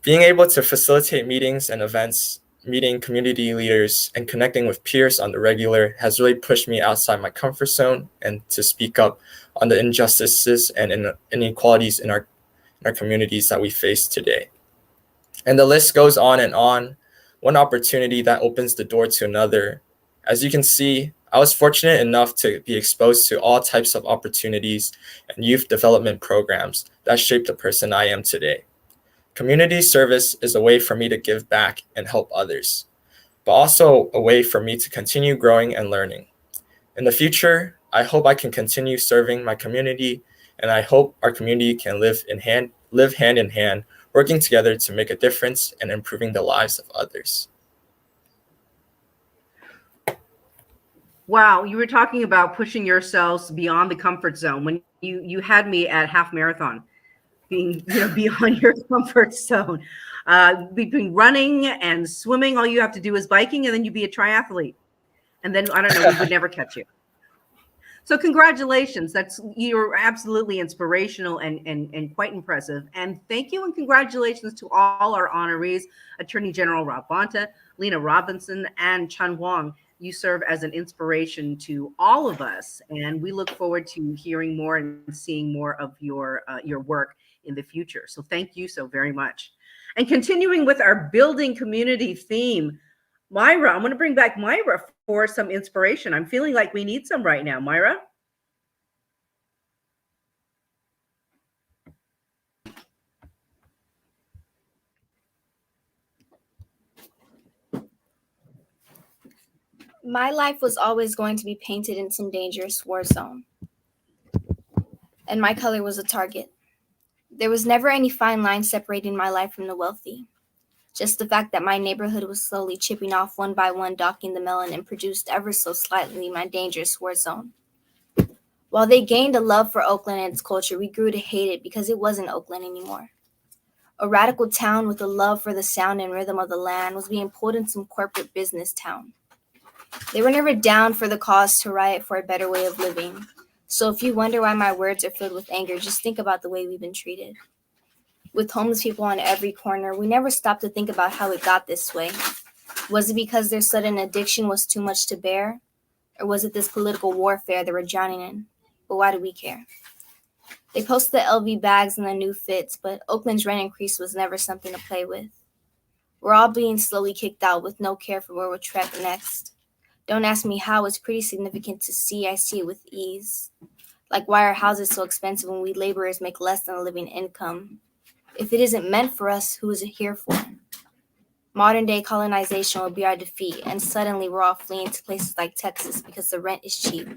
Speaker 18: Being able to facilitate meetings and events, meeting community leaders, and connecting with peers on the regular has really pushed me outside my comfort zone and to speak up on the injustices and inequalities in our communities that we face today. And the list goes on and on, one opportunity that opens the door to another. As you can see, I was fortunate enough to be exposed to all types of opportunities and youth development programs that shaped the person I am today. Community service is a way for me to give back and help others, but also a way for me to continue growing and learning. In the future, I hope I can continue serving my community, and I hope our community can live hand in hand, working together to make a difference and improving the lives of others.
Speaker 1: Wow, you were talking about pushing yourselves beyond the comfort zone when you had me at half marathon. Being beyond your comfort zone, between running and swimming, all you have to do is biking, and then you'd be a triathlete. And then I don't know, we would never catch you. So congratulations. You're absolutely inspirational and quite impressive. And thank you and congratulations to all our honorees, Attorney General Rob Bonta, Lena Robinson, and Chun Wong. You serve as an inspiration to all of us, and we look forward to hearing more and seeing more of your work in the future. So thank you so very much. And continuing with our building community theme, Myra, I'm going to bring back Myra for some inspiration. I'm feeling like we need some right now. Myra?
Speaker 3: My life was always going to be painted in some dangerous war zone, and my color was a target. There was never any fine line separating my life from the wealthy. Just the fact that my neighborhood was slowly chipping off one by one, docking the melon, and produced ever so slightly my dangerous war zone. While they gained a love for Oakland and its culture, we grew to hate it because it wasn't Oakland anymore. A radical town with a love for the sound and rhythm of the land was being pulled in some corporate business town. They were never down for the cause to riot for a better way of living. So if you wonder why my words are filled with anger, just think about the way we've been treated. With homeless people on every corner, we never stopped to think about how it got this way. Was it because their sudden addiction was too much to bear? Or was it this political warfare they were drowning in? But why do we care? They post the LV bags and the new fits, but Oakland's rent increase was never something to play with. We're all being slowly kicked out with no care for where we'll trek next. Don't ask me how, it's pretty significant to see. I see it with ease. Like, why are houses so expensive when we laborers make less than a living income? If it isn't meant for us, who is it here for? Modern day colonization will be our defeat, and suddenly we're all fleeing to places like Texas because the rent is cheap.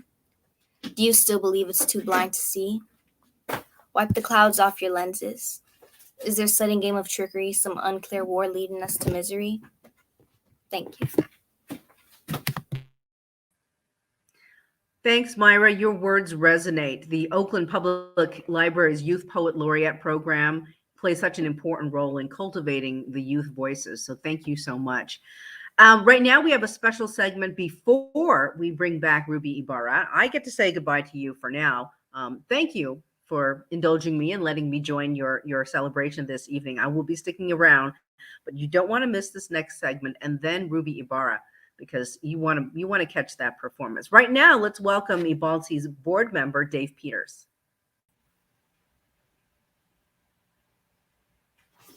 Speaker 3: Do you still believe it's too blind to see? Wipe the clouds off your lenses. Is there a sudden game of trickery, some unclear war leading us to misery? Thank you.
Speaker 1: Thanks, Myra. Your words resonate. The Oakland Public Library's Youth Poet Laureate program plays such an important role in cultivating the youth voices. So thank you so much. Right now, we have a special segment before we bring back Ruby Ibarra. I get to say goodbye to you for now. Thank you for indulging me and letting me join your celebration this evening. I will be sticking around, but you don't want to miss this next segment and then Ruby Ibarra, because you want to catch that performance. Right now, let's welcome EBALDC's board member, Dave Peters.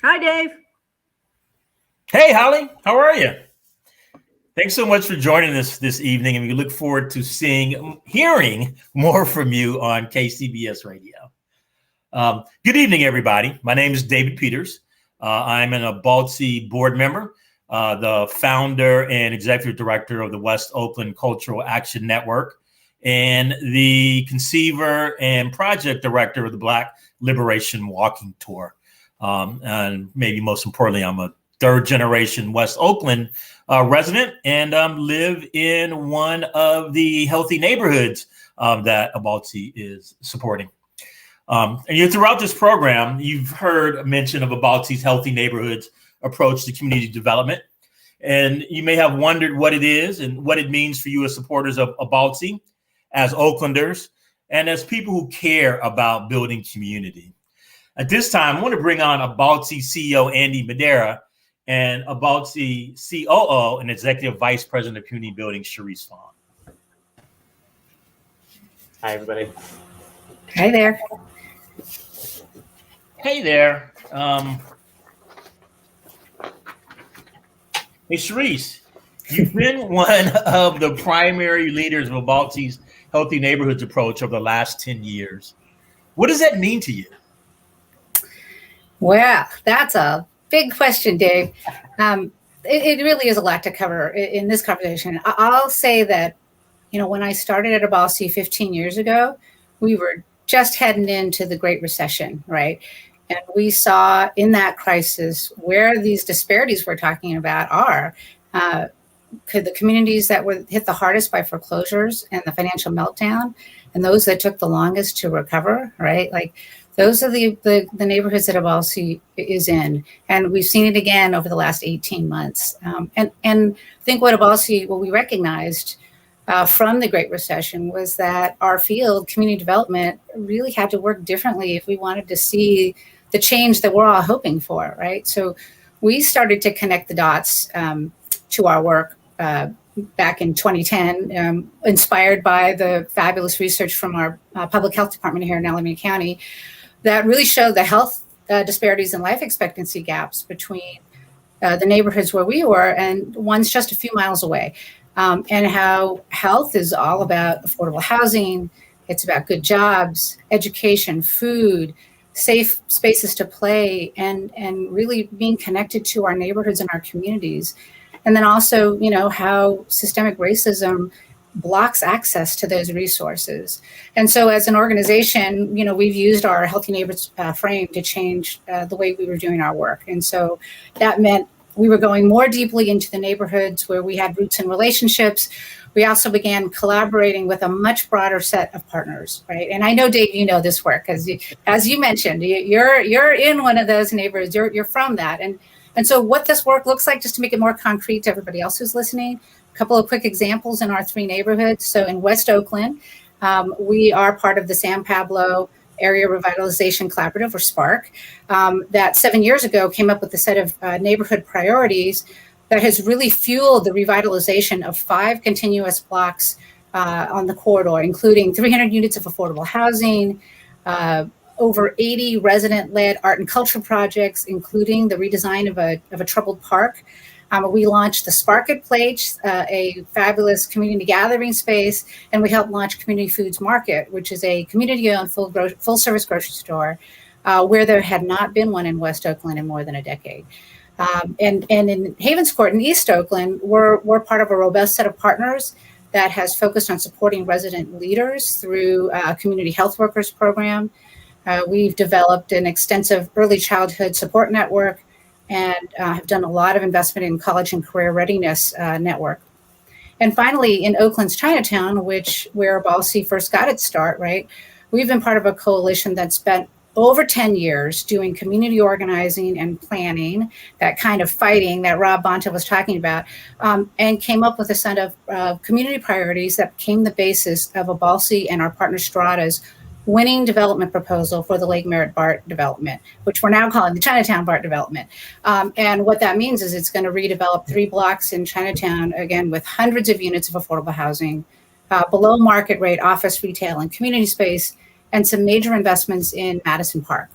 Speaker 1: Hi, Dave.
Speaker 19: Hey, Holly. How are you? Thanks so much for joining us this evening, and we look forward to hearing more from you on KCBS Radio. Good evening, everybody. My name is David Peters. I'm an EBALDC board member, the founder and executive director of the West Oakland Cultural Action Network, and the conceiver and project director of the Black Liberation Walking Tour. And maybe most importantly, I'm a third generation West Oakland resident and live in one of the healthy neighborhoods that EBALDC is supporting. And throughout this program, you've heard a mention of EBALDC's Healthy Neighborhoods approach to community development. And you may have wondered what it is and what it means for you as supporters of EBALDC, as Oaklanders, and as people who care about building community. At this time, I want to bring on EBALDC CEO Andy Madeira and EBALDC COO and Executive Vice President of Community Building, Sharice Fawn.
Speaker 20: Hi, everybody.
Speaker 21: Hi there.
Speaker 19: Hey there. Hey, Sharice, you've been one of the primary leaders of EBALDC's Healthy Neighborhoods approach over the last 10 years. What does that mean to you?
Speaker 21: Well, that's a big question, Dave. It really is a lot to cover in this conversation. I'll say that, when I started at EBALDC 15 years ago, we were just heading into the Great Recession, right? And we saw in that crisis where these disparities we're talking about are. Could the communities that were hit the hardest by foreclosures and the financial meltdown, and those that took the longest to recover, right? Like, those are the neighborhoods that EBALDC is in. And we've seen it again over the last 18 months. And I think what we recognized from the Great Recession was that our field, community development, really had to work differently if we wanted to see the change that we're all hoping for, right? So we started to connect the dots to our work back in 2010, inspired by the fabulous research from our public health department here in Alameda County that really showed the health disparities and life expectancy gaps between the neighborhoods where we were and ones just a few miles away. And how health is all about affordable housing. It's about good jobs, education, food, safe spaces to play, and really being connected to our neighborhoods and our communities. And then also, you know, how systemic racism blocks access to those resources. And so as an organization, you know, we've used our Healthy Neighbors frame to change the way we were doing our work. And so that meant we were going more deeply into the neighborhoods where we had roots and relationships. We also began collaborating with a much broader set of partners, right? And I know, Dave, you know this work because, as you mentioned, you're in one of those neighborhoods. You're from that, and so what this work looks like, just to make it more concrete to everybody else who's listening, a couple of quick examples in our 3 neighborhoods. So in West Oakland, we are part of the San Pablo Area Revitalization Collaborative, or SPARC, that 7 years ago came up with a set of neighborhood priorities that has really fueled the revitalization of 5 continuous blocks on the corridor, including 300 units of affordable housing, over 80 resident-led art and culture projects, including the redesign of a troubled park. We launched the Spark It Place, a fabulous community gathering space, and we helped launch Community Foods Market, which is a community-owned full-service grocery store where there had not been one in West Oakland in more than a decade. And in Havens Court in East Oakland, we're part of a robust set of partners that has focused on supporting resident leaders through a community health workers program. We've developed an extensive early childhood support network and have done a lot of investment in college and career readiness network. And finally, in Oakland's Chinatown, where EBALDC first got its start, right, we've been part of a coalition that spent over 10 years doing community organizing and planning, that kind of fighting that Rob Bonta was talking about, and came up with a set of community priorities that became the basis of EBALDC and our partner Strata's winning development proposal for the Lake Merritt BART development, which we're now calling the Chinatown BART development. And what that means is it's going to redevelop 3 blocks in Chinatown, again, with hundreds of units of affordable housing, below market rate office, retail, and community space, and some major investments in Madison Park.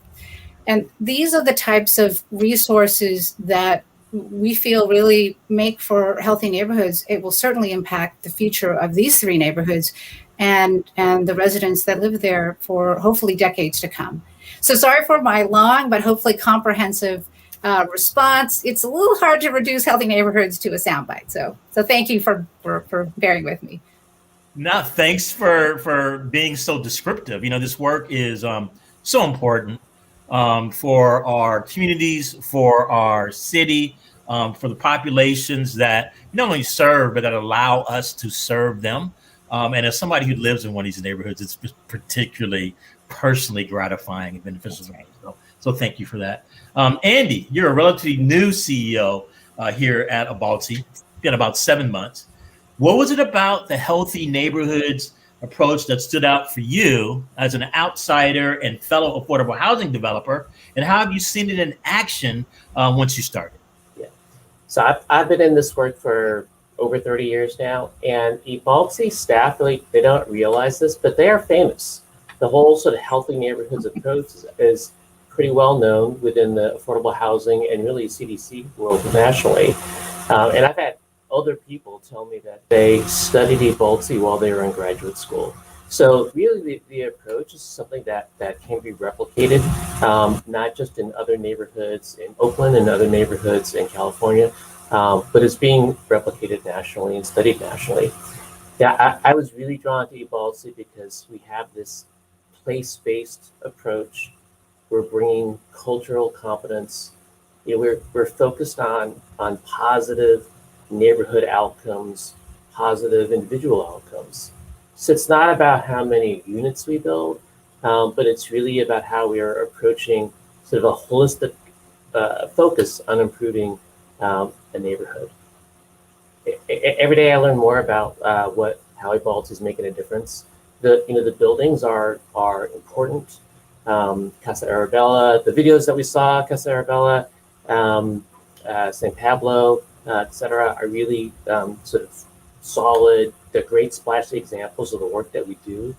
Speaker 21: And these are the types of resources that we feel really make for healthy neighborhoods. It will certainly impact the future of these 3 neighborhoods and the residents that live there for hopefully decades to come. So sorry for my long but hopefully comprehensive response. It's a little hard to reduce healthy neighborhoods to a soundbite. So thank you for bearing with me.
Speaker 19: No, thanks for being so descriptive. You know, this work is so important for our communities, for our city, for the populations that not only serve, but that allow us to serve them. And as somebody who lives in one of these neighborhoods, it's particularly personally gratifying and beneficial to me. So thank you for that. Andy, you're a relatively new CEO here at EBALDC. Been about 7 months. What was it about the healthy neighborhoods approach that stood out for you as an outsider and fellow affordable housing developer? And how have you seen it in action once you started?
Speaker 20: Yeah. So I've been in this work for over 30 years now, and EBALDC staff, really, they don't realize this, but they are famous. The whole sort of healthy neighborhoods approach is pretty well known within the affordable housing and really CDC world nationally. And I've had other people tell me that they studied EBALDC while they were in graduate school. So really the approach is something that can be replicated, not just in other neighborhoods in Oakland and other neighborhoods in California, but it's being replicated nationally and studied nationally. Yeah, I was really drawn to EBALDC because we have this place-based approach. We're bringing cultural competence. You know, we're focused on positive neighborhood outcomes, positive individual outcomes. So it's not about how many units we build, but it's really about how we are approaching sort of a holistic focus on improving a neighborhood. Every day I learn more about what how EBALDC is making a difference. The buildings are important. Casa Arabella, the videos that we saw, Casa Arabella, St. Pablo, etc., are really sort of solid. They're great splashy examples of the work that we do.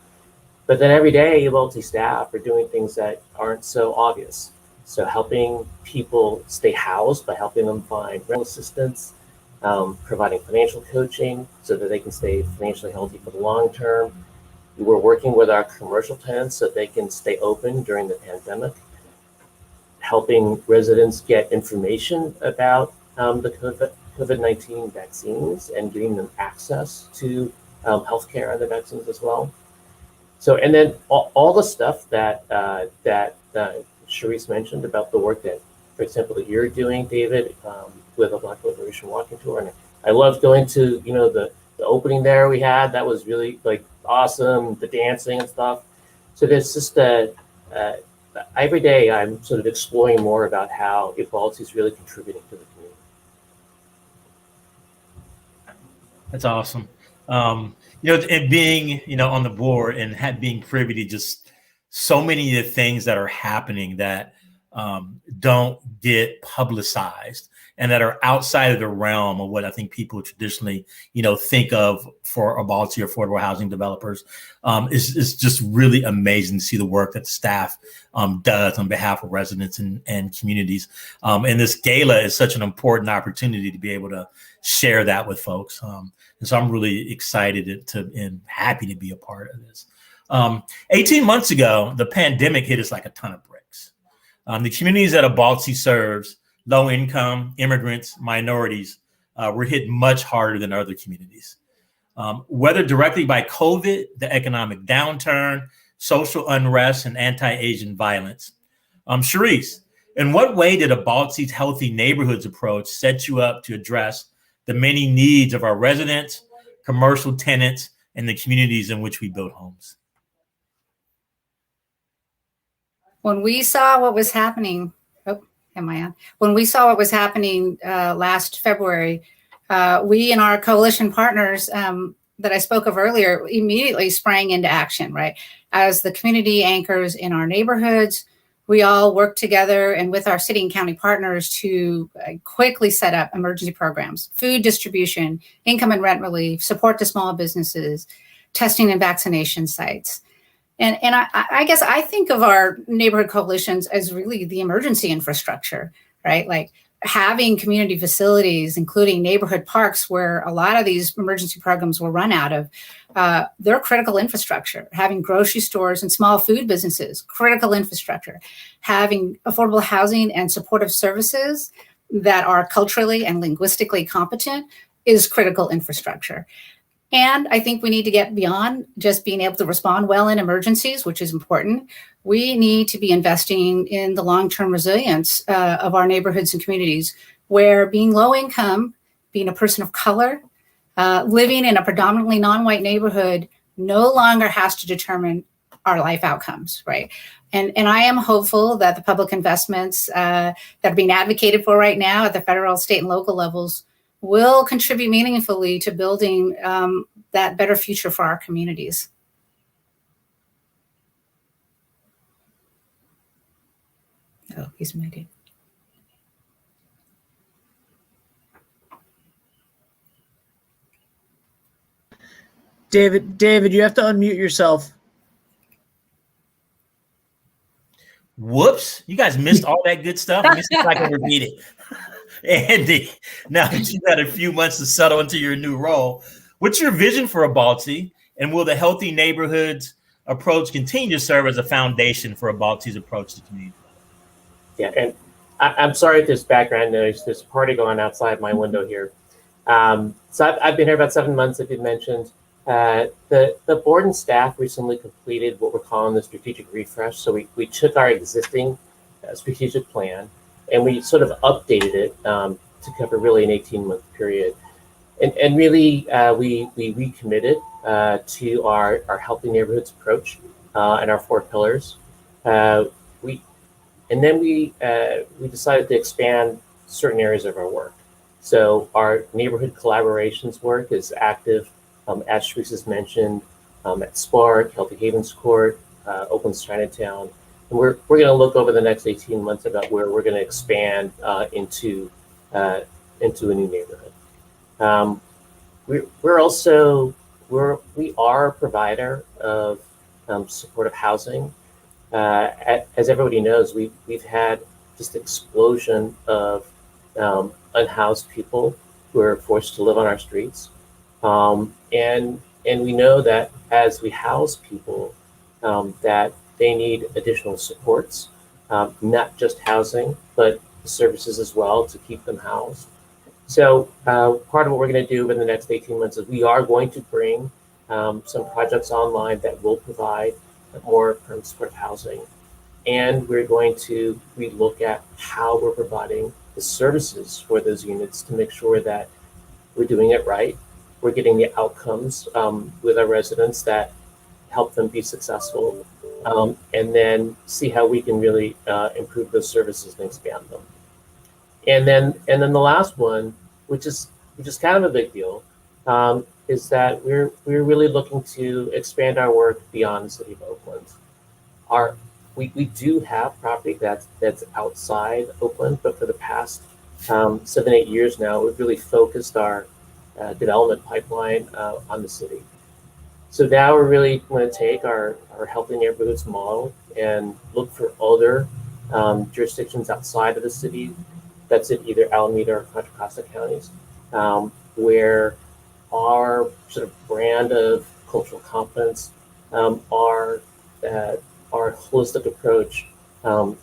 Speaker 20: But then every day, EBALDC staff are doing things that aren't so obvious. So helping people stay housed by helping them find rental assistance, providing financial coaching so that they can stay financially healthy for the long term. We're working with our commercial tenants so they can stay open during the pandemic, helping residents get information about the COVID-19 vaccines and giving them access to healthcare and the vaccines as well. So, and then all the stuff that Charisse mentioned about the work that, for example, that you're doing, David, with a Black Liberation Walking Tour. And I loved going to, the opening there we had. That was really like awesome, the dancing and stuff. So there's just every day I'm sort of exploring more about how EBALDC is really contributing to the community.
Speaker 19: That's awesome. And being, on the board and being privy to just so many of the things that are happening that don't get publicized and that are outside of the realm of what I think people traditionally, think of for EBALDC or affordable housing developers is just really amazing to see the work that the staff does on behalf of residents and communities. And this gala is such an important opportunity to be able to share that with folks. And so I'm really excited and happy to be a part of this. 18 months ago, the pandemic hit us like a ton of bricks. The communities that EBALDC serves, low income, immigrants, minorities, were hit much harder than other communities. Whether directly by COVID, the economic downturn, social unrest, and anti-Asian violence. Charisse, in what way did EBALDC's Healthy Neighborhoods approach set you up to address the many needs of our residents, commercial tenants, and the communities in which we build homes?
Speaker 21: When we saw what was happening, When we saw what was happening last February, we and our coalition partners that I spoke of earlier immediately sprang into action, right? As the community anchors in our neighborhoods, we all worked together and with our city and county partners to quickly set up emergency programs, food distribution, income and rent relief, support to small businesses, testing and vaccination sites. And I guess I think of our neighborhood coalitions as really the emergency infrastructure, right? Like having community facilities, including neighborhood parks where a lot of these emergency programs will run out of, they're critical infrastructure. Having grocery stores and small food businesses, critical infrastructure. Having affordable housing and supportive services that are culturally and linguistically competent is critical infrastructure. And I think we need to get beyond just being able to respond well in emergencies, which is important. We need to be investing in the long-term resilience of our neighborhoods and communities, where being low income, being a person of color, living in a predominantly non-white neighborhood no longer has to determine our life outcomes, right? And I am hopeful that the public investments that are being advocated for right now at the federal, state, and local levels will contribute meaningfully to building that better future for our communities. Oh, he's muted.
Speaker 2: David, you have to unmute yourself.
Speaker 19: Whoops, you guys missed all that good stuff. Let me see if I can repeat it. Andy, now that you've had a few months to settle into your new role, what's your vision for EBALDC, and will the Healthy Neighborhoods approach continue to serve as a foundation for EBALDC's approach to community?
Speaker 20: Yeah, and I'm sorry if there's background noise. There's a party going outside my window here. So I've been here about 7 months, as you mentioned. The board and staff recently completed what we're calling the strategic refresh. So we took our existing strategic plan and we sort of updated it to cover really an 18-month period. And really, we recommitted to our Healthy Neighborhoods approach and our 4 pillars. We decided to expand certain areas of our work. So our neighborhood collaborations work is active as Sharice mentioned, at Spark, Healthy Havens Court, Oakland's Chinatown. And we're going to look over the next 18 months about where we're going to expand into a new neighborhood. We are a provider of supportive housing. As everybody knows, we've had just explosion of unhoused people who are forced to live on our streets. And we know that as we house people, that they need additional supports, not just housing, but services as well to keep them housed. So part of what we're going to do over the next 18 months is we are going to bring some projects online that will provide more permanent supportive housing. And we're going to relook at how we're providing the services for those units to make sure that we're doing it right. We're getting the outcomes with our residents that help them be successful, and then see how we can really improve those services and expand them. And then the last one, which is kind of a big deal, is that we're really looking to expand our work beyond the city of Oakland. We do have property that's outside Oakland, but for the past 7-8 years now, we've really focused our development pipeline on the city. So now we're really going to take our Healthy Neighborhoods model and look for other jurisdictions outside of the city, that's in either Alameda or Contra Costa counties, where our sort of brand of cultural competence, our holistic approach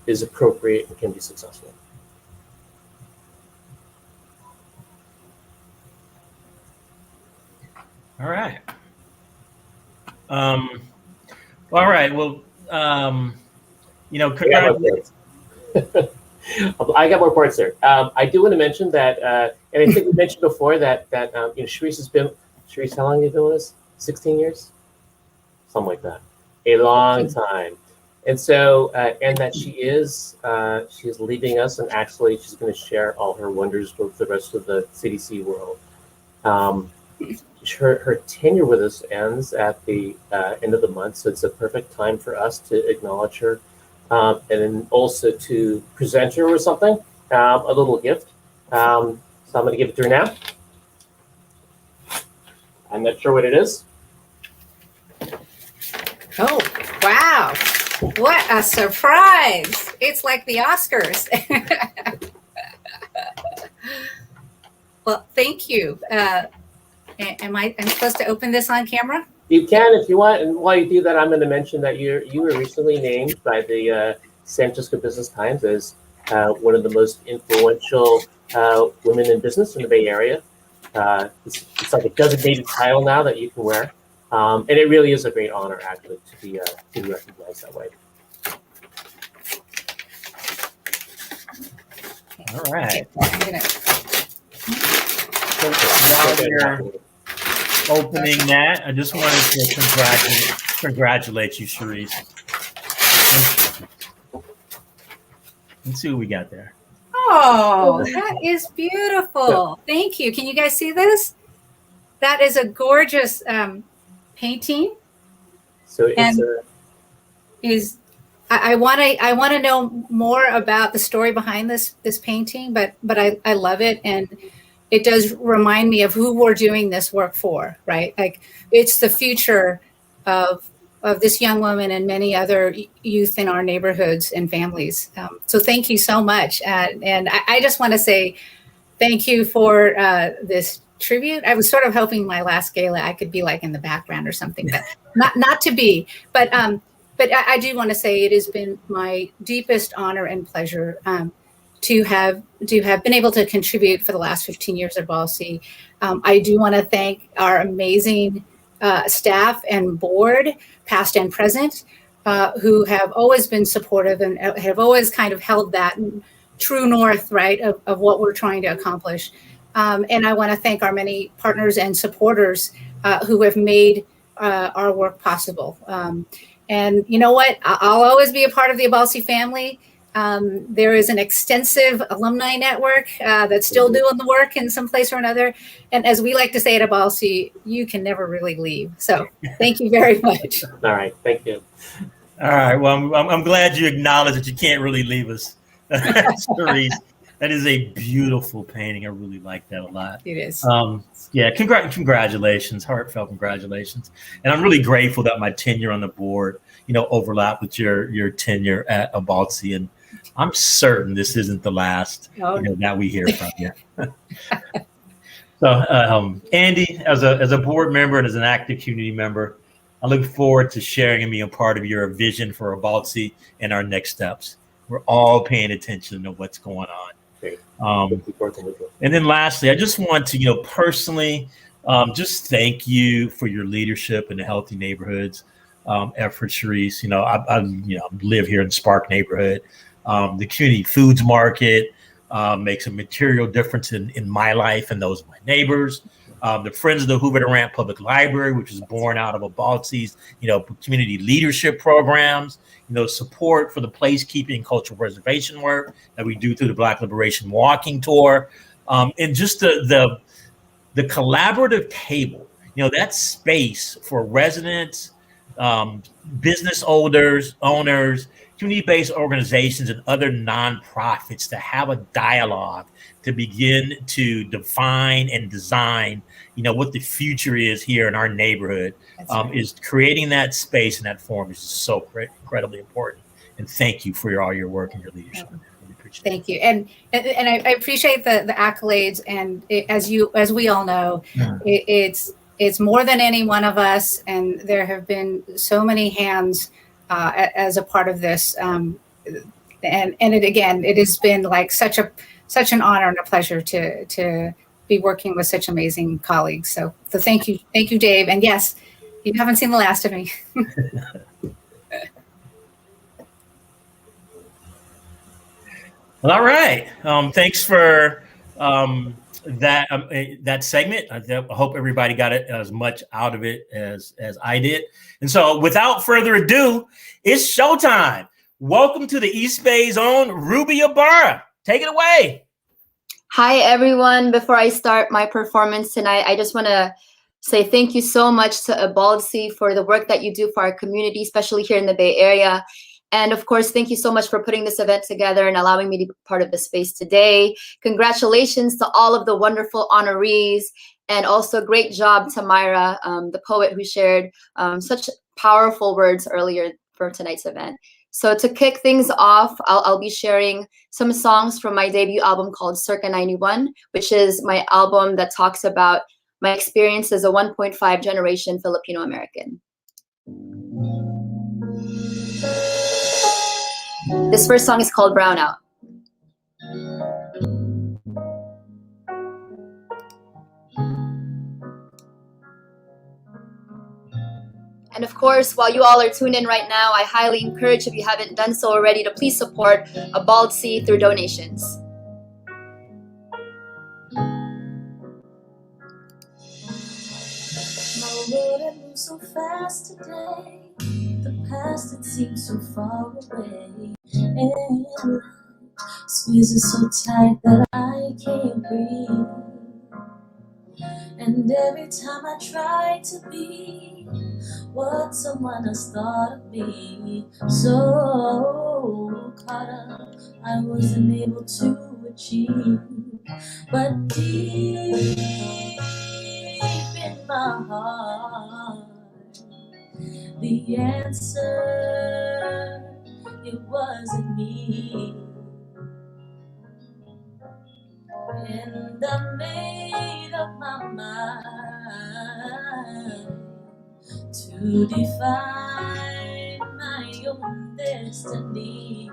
Speaker 20: is appropriate and can be successful.
Speaker 19: All right. All right. Well, congratulations.
Speaker 20: I got more points there. I do want to mention that, and I think we mentioned before that Sharice, how long have you been with us? 16 years? Something like that. A long time. And so, and that she is leaving us, and actually she's going to share all her wonders with the rest of the CDC world. Her tenure with us ends at the end of the month, so it's a perfect time for us to acknowledge her, and then also to present her with something, a little gift. So I'm going to give it to her now. I'm not sure what it is.
Speaker 21: Oh, wow. What a surprise. It's like the Oscars. Well, thank you. I'm supposed to open this on camera?
Speaker 20: You can if you want. And while you do that, I'm going to mention that you were recently named by the San Francisco Business Times as one of the most influential women in business in the Bay Area. It's like a designated title now that you can wear. And it really is a great honor, actually, to be recognized that way.
Speaker 19: All right.
Speaker 20: While
Speaker 19: opening that, I just wanted to congratulate you, Sharice. Let's see what we got there.
Speaker 21: Oh, that is beautiful. Thank you. Can you guys see this? That is a gorgeous painting.
Speaker 20: So
Speaker 21: I want to know more about the story behind this painting, but I love it, and it does remind me of who we're doing this work for, right? Like, it's the future of this young woman and many other youth in our neighborhoods and families. So thank you so much, and I just want to say thank you for this tribute. I was sort of hoping my last gala I could be like in the background or something, but not to be. But I do want to say it has been my deepest honor and pleasure to have been able to contribute for the last 15 years at EBALDC. I do want to thank our amazing staff and board, past and present, who have always been supportive and have always kind of held that true north, right, of what we're trying to accomplish. And I want to thank our many partners and supporters who have made our work possible. And you know what? I'll always be a part of the EBALDC family. There is an extensive alumni network that's still doing the work in some place or another. And as we like to say at EBALDC, you can never really leave. So thank you very much.
Speaker 20: All right. Thank you.
Speaker 19: All right. Well, I'm glad you acknowledge that you can't really leave us, Cerise. That is a beautiful painting. I really like that a lot.
Speaker 21: It is.
Speaker 19: Yeah, congratulations, heartfelt congratulations. And I'm really grateful that my tenure on the board, overlapped with your tenure at EBALDC. And I'm certain this isn't the last that we hear from you. So, Andy, as a board member and as an active community member, I look forward to sharing and being a part of your vision for EBALDC and our next steps. We're all paying attention to what's going on. And then lastly, I just want to, personally, just thank you for your leadership in the Healthy Neighborhoods effort, Cerise. I live here in Spark neighborhood. The community foods market makes a material difference in my life and those of my neighbors. The Friends of the Hoover Durant Public Library, which is born out of EBALDC's, community leadership programs, support for the placekeeping and cultural preservation work that we do through the Black Liberation Walking Tour, and just the collaborative table, that space for residents, business owners, community-based organizations, and other nonprofits to have a dialogue to begin to define and design, what the future is here in our neighborhood. Is creating that space and that forum is just so incredibly important. And thank you for all your work and your leadership. Really appreciate
Speaker 21: Thank you. And I appreciate the accolades. And as we all know, it's more than any one of us. And there have been so many hands as a part of this. And it has been like such an honor and a pleasure to be working with such amazing colleagues. So thank you, Dave. And yes, you haven't seen the last of me.
Speaker 19: Well, all right. Thanks for that segment. I hope everybody got as much out of it as I did. And so without further ado, it's showtime. Welcome to the East Bay's own Ruby Ibarra. Take it away.
Speaker 12: Hi, everyone. Before I start my performance tonight, I just want to say thank you so much to EBALDC for the work that you do for our community, especially here in the Bay Area. And of course, thank you so much for putting this event together and allowing me to be part of the space today. Congratulations to all of the wonderful honorees, and also great job to Myra, the poet who shared such powerful words earlier for tonight's event. So to kick things off, I'll be sharing some songs from my debut album called Circa 91, which is my album that talks about my experience as a 1.5 generation Filipino American. This first song is called Brownout. And of course, while you all are tuned in right now, I highly encourage, if you haven't done so already, to please support EBALDC through donations.
Speaker 22: My world had moved so fast today. The past, it seems so far away. And life squeezes so tight that I can't breathe. And every time I try to be what someone else thought of me, so caught up I wasn't able to achieve. But deep in my heart, the answer, it wasn't me. And I made up my mind to define my own destiny.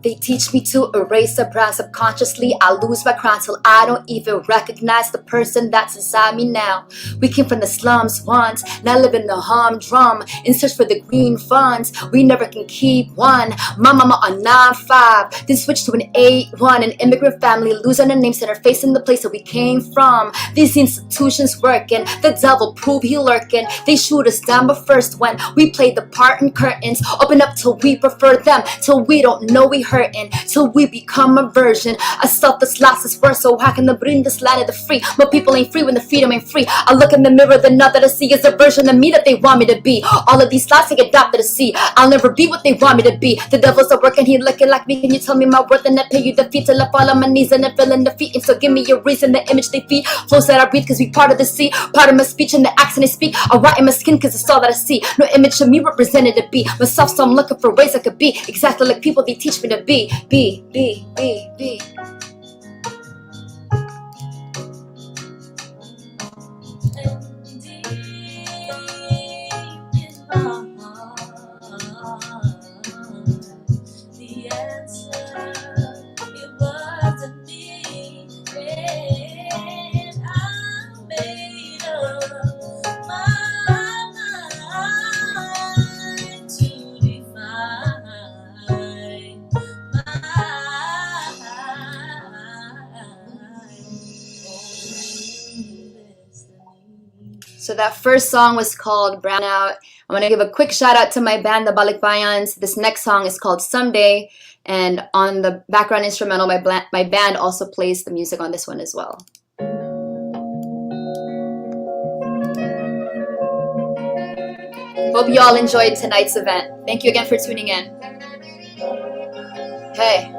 Speaker 12: They teach me to erase a brand. Subconsciously, I lose my crown till I don't even recognize the person that's inside me now. We came from the slums once, now live in the humdrum, in search for the green funds. We never can keep one. My mama on 9-5, then switched to an 8-1. An immigrant family losing their names that are facing the place that we came from. These institutions working, the devil prove he lurking. They shoot us down, but first when we play the part in curtains, open up till we prefer them, till we don't know we hurting, till we become a version of self that's lost its worth. So how can they bring this land of the free? But people ain't free when the freedom ain't free. I look in the mirror, the not that I see is a version of me that they want me to be. All of these lies I adopted to see. I'll never be what they want me to be. The devil's at work and he looking like me. Can you tell me my worth and I pay you the fee till I fall on my knees and I'm feeling defeat? And so give me a reason. The image they feed flows that I breathe cause we part of the sea. Part of my speech and the accent I speak. I rot in my skin cause it's all that I see. No image of me represented to be myself, so I'm looking for ways I could be exactly like people they teach me to be. Be.
Speaker 22: The answer, it wasn't me, and I made up my mind to define
Speaker 12: So that first song was called Brown Out. I want to give a quick shout out to my band, the Balikbayans. This next song is called Someday. And on the background instrumental, my band also plays the music on this one as well. Hope you all enjoyed tonight's event. Thank you again for tuning in. Hey.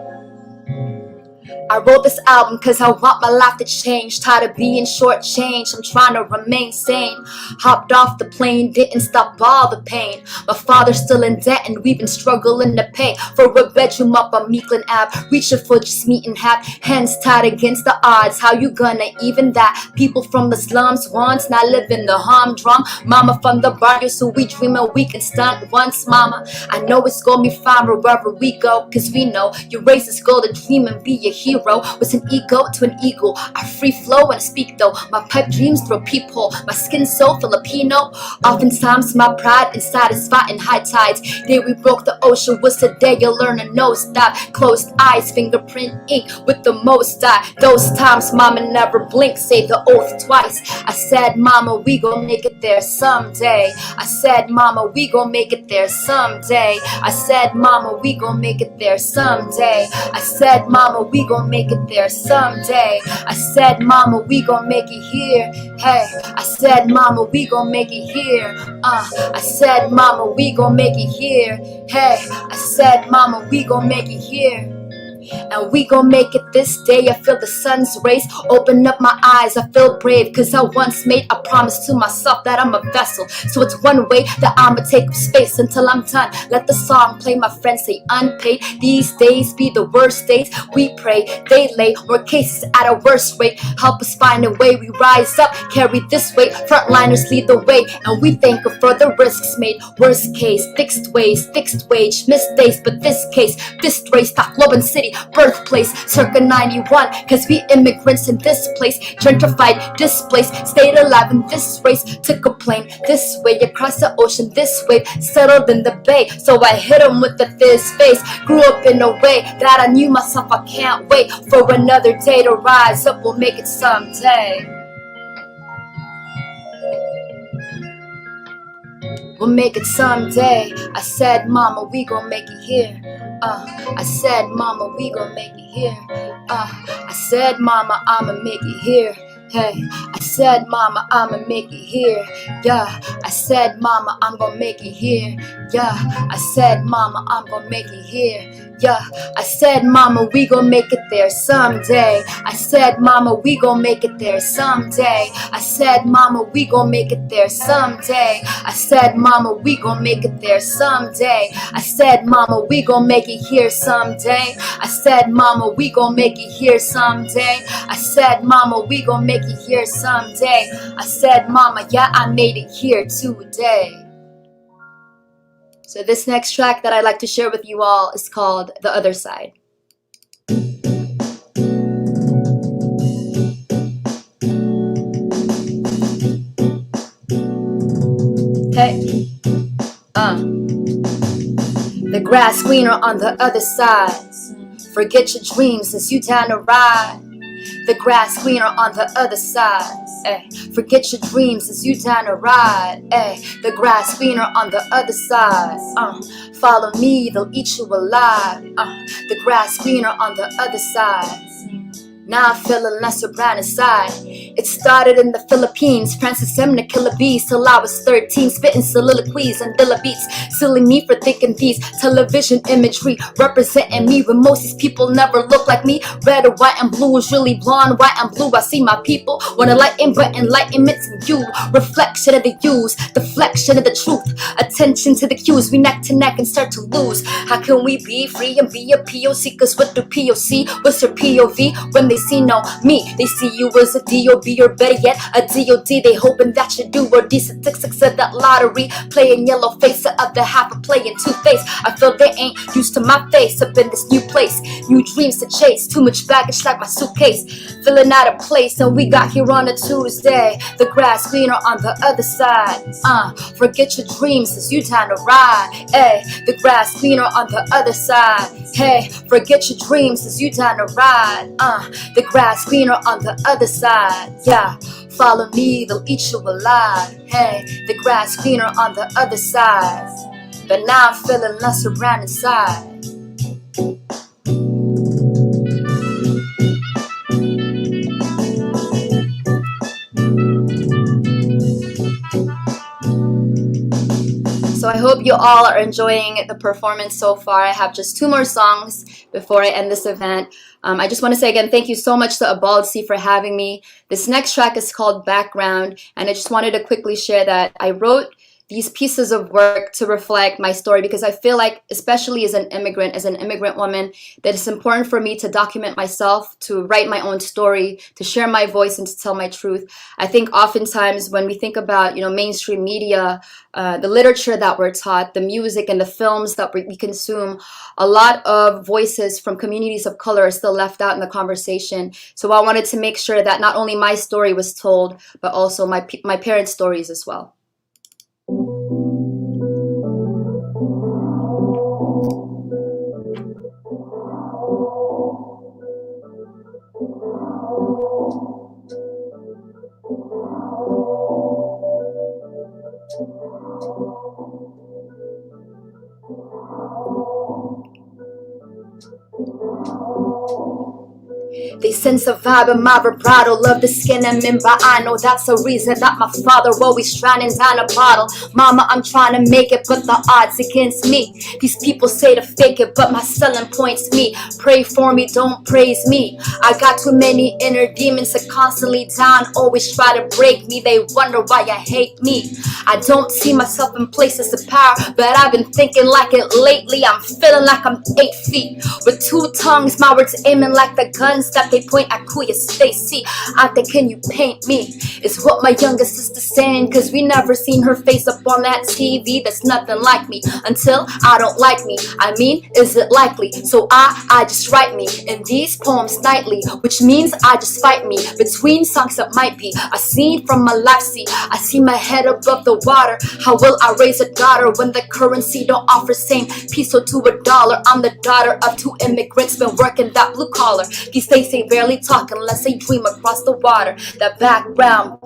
Speaker 12: I wrote this album cause I want my life to change. Tired of being shortchanged, I'm trying to remain sane. Hopped off the plane, didn't stop all the pain. My father's still in debt and we've been struggling to pay for a bedroom up on Meekland Ave. Reaching for just meat and half, hands tied against the odds. How you gonna even that? People from the slums once, now live in the humdrum. Mama from the barrio, so we dream and we can stunt once. Mama, I know it's gonna be fine wherever we go, cause we know your race is goal to dream and be a hero. Was an ego to an eagle. I free flow and speak though. My pipe dreams through a peephole. My skin so Filipino. Oftentimes my pride inside is fighting high tides. Day we broke the ocean was the day you learn to know stop. Closed eyes, fingerprint ink with the most die. Those times mama never blinked, say the oath twice. I said mama we gon' make it there someday. I said mama we gon' make it there someday. I said mama we gon' make it there someday. I said mama we gon' make it there someday. I said mama we gon' make it here. Hey, I said mama we gon' make it here. I said mama we gon' make it here. Hey, I said mama we gon' make it here. And we gon' make it this day. I feel the sun's rays open up my eyes. I feel brave cause I once made a promise to myself that I'm a vessel. So it's one way that I'ma take up space until I'm done. Let the song play, my friends say unpaid. These days be the worst days. We pray, they lay more cases at a worse rate. Help us find a way, we rise up, carry this weight. Frontliners lead the way, and we thank her for the risks made. Worst case, fixed ways, fixed wage, mistakes. But this case, fist race, Tacloban City, birthplace, circa 91. Cause we immigrants in this place, gentrified, displaced, stayed alive in this race. Took a plane this way, across the ocean this wave, settled in the bay. So I hit him with the fizz face. Grew up in a way that I knew myself. I can't wait for another day to rise up. We'll make it someday. We'll make it someday. I said, mama, we gon' make it here. I said, mama, we gon' make it here. I said, mama, I'ma make it here. Hey, I said, mama, I'ma make it here. Yeah, I said, mama, I'm gonna make it here. Yeah, I said, mama, I'm gonna make it here. Yeah, I said, mama, we gon' make it there someday. I said, mama, we gon' make it there someday. I said, mama, we gon' make it there someday. I said, mama, we gon' make it there someday. I said, mama, we gon' make it here someday. I said, mama, we gon' make it here someday. I said, mama, we gon' make it here someday. I said, mama, yeah, I made it here today. So this next track that I'd like to share with you all is called The Other Side. Hey, the grass greener on the other side. Forget your dreams since you down to ride. The grass greener on the other side. Ay, forget your dreams since you down to ride. Ay, the grass greener on the other side. Follow me, they'll eat you alive. The grass greener on the other side. Now I'm feeling lesser brown inside. It started in the Philippines, Francis M. to kill a beast till I was 13, spitting soliloquies and dilla beats, silly me for thinking these television imagery representing me when most these people never look like me. Red or white and blue is really blonde, white and blue. I see my people want to lighten, but enlightenment's in you. Reflection of the use, deflection of the truth, attention to the cues. We neck to neck and start to lose. How can we be free and be a POC? Cause what do POC? What's your POV? When they see no me, they see you as a DOB, or better yet, a DOD. They hoping that you do or D statistics of that lottery. Playing yellow face, the other half are playing two-face. I feel they ain't used to my face up in this new place. New dreams to chase, too much baggage like my suitcase. Feeling out of place, and we got here on a Tuesday. The grass greener on the other side. Forget your dreams since you time to ride. Hey, the grass greener on the other side. Hey, forget your dreams since you time to ride. The grass greener on the other side. Yeah, follow me, they'll eat you alive. Hey, the grass greener on the other side. But now I'm feeling lesser brown inside. So I hope you all are enjoying the performance so far. I have just 2 more songs before I end this event. I just want to say again, thank you so much to EBALDC for having me. This next track is called Background, and I just wanted to quickly share that I wrote these pieces of work to reflect my story because I feel like, especially as an immigrant woman, that it's important for me to document myself, to write my own story, to share my voice and to tell my truth. I think oftentimes when we think about, mainstream media, the literature that we're taught, the music and the films that we consume, a lot of voices from communities of color are still left out in the conversation. So I wanted to make sure that not only my story was told, but also my parents' stories as well. They sense a vibe in my vibrato, love the skin I'm in, but I know that's a reason that my father always trying down a bottle. Mama, I'm trying to make it, but the odds against me. These people say to fake it, but my selling point's me. Pray for me, don't praise me. I got too many inner demons that constantly down, always try to break me. They wonder why I hate me. I don't see myself in places of power, but I've been thinking like it lately. I'm feeling like I'm 8 feet with 2 tongues, my words aiming like the guns that they point at Kuya's face. See, I think, can you paint me? It's what my younger sister's saying, cause we never seen her face up on that TV. That's nothing like me until I don't like me. I mean, is it likely? So I just write me in these poems nightly, which means I just fight me between songs that might be a scene from my life. See, I see my head above the water. How will I raise a daughter when the currency don't offer same peso to $1? I'm the daughter of 2 immigrants, been working that blue collar. These days they barely talk unless they dream across the water. That background,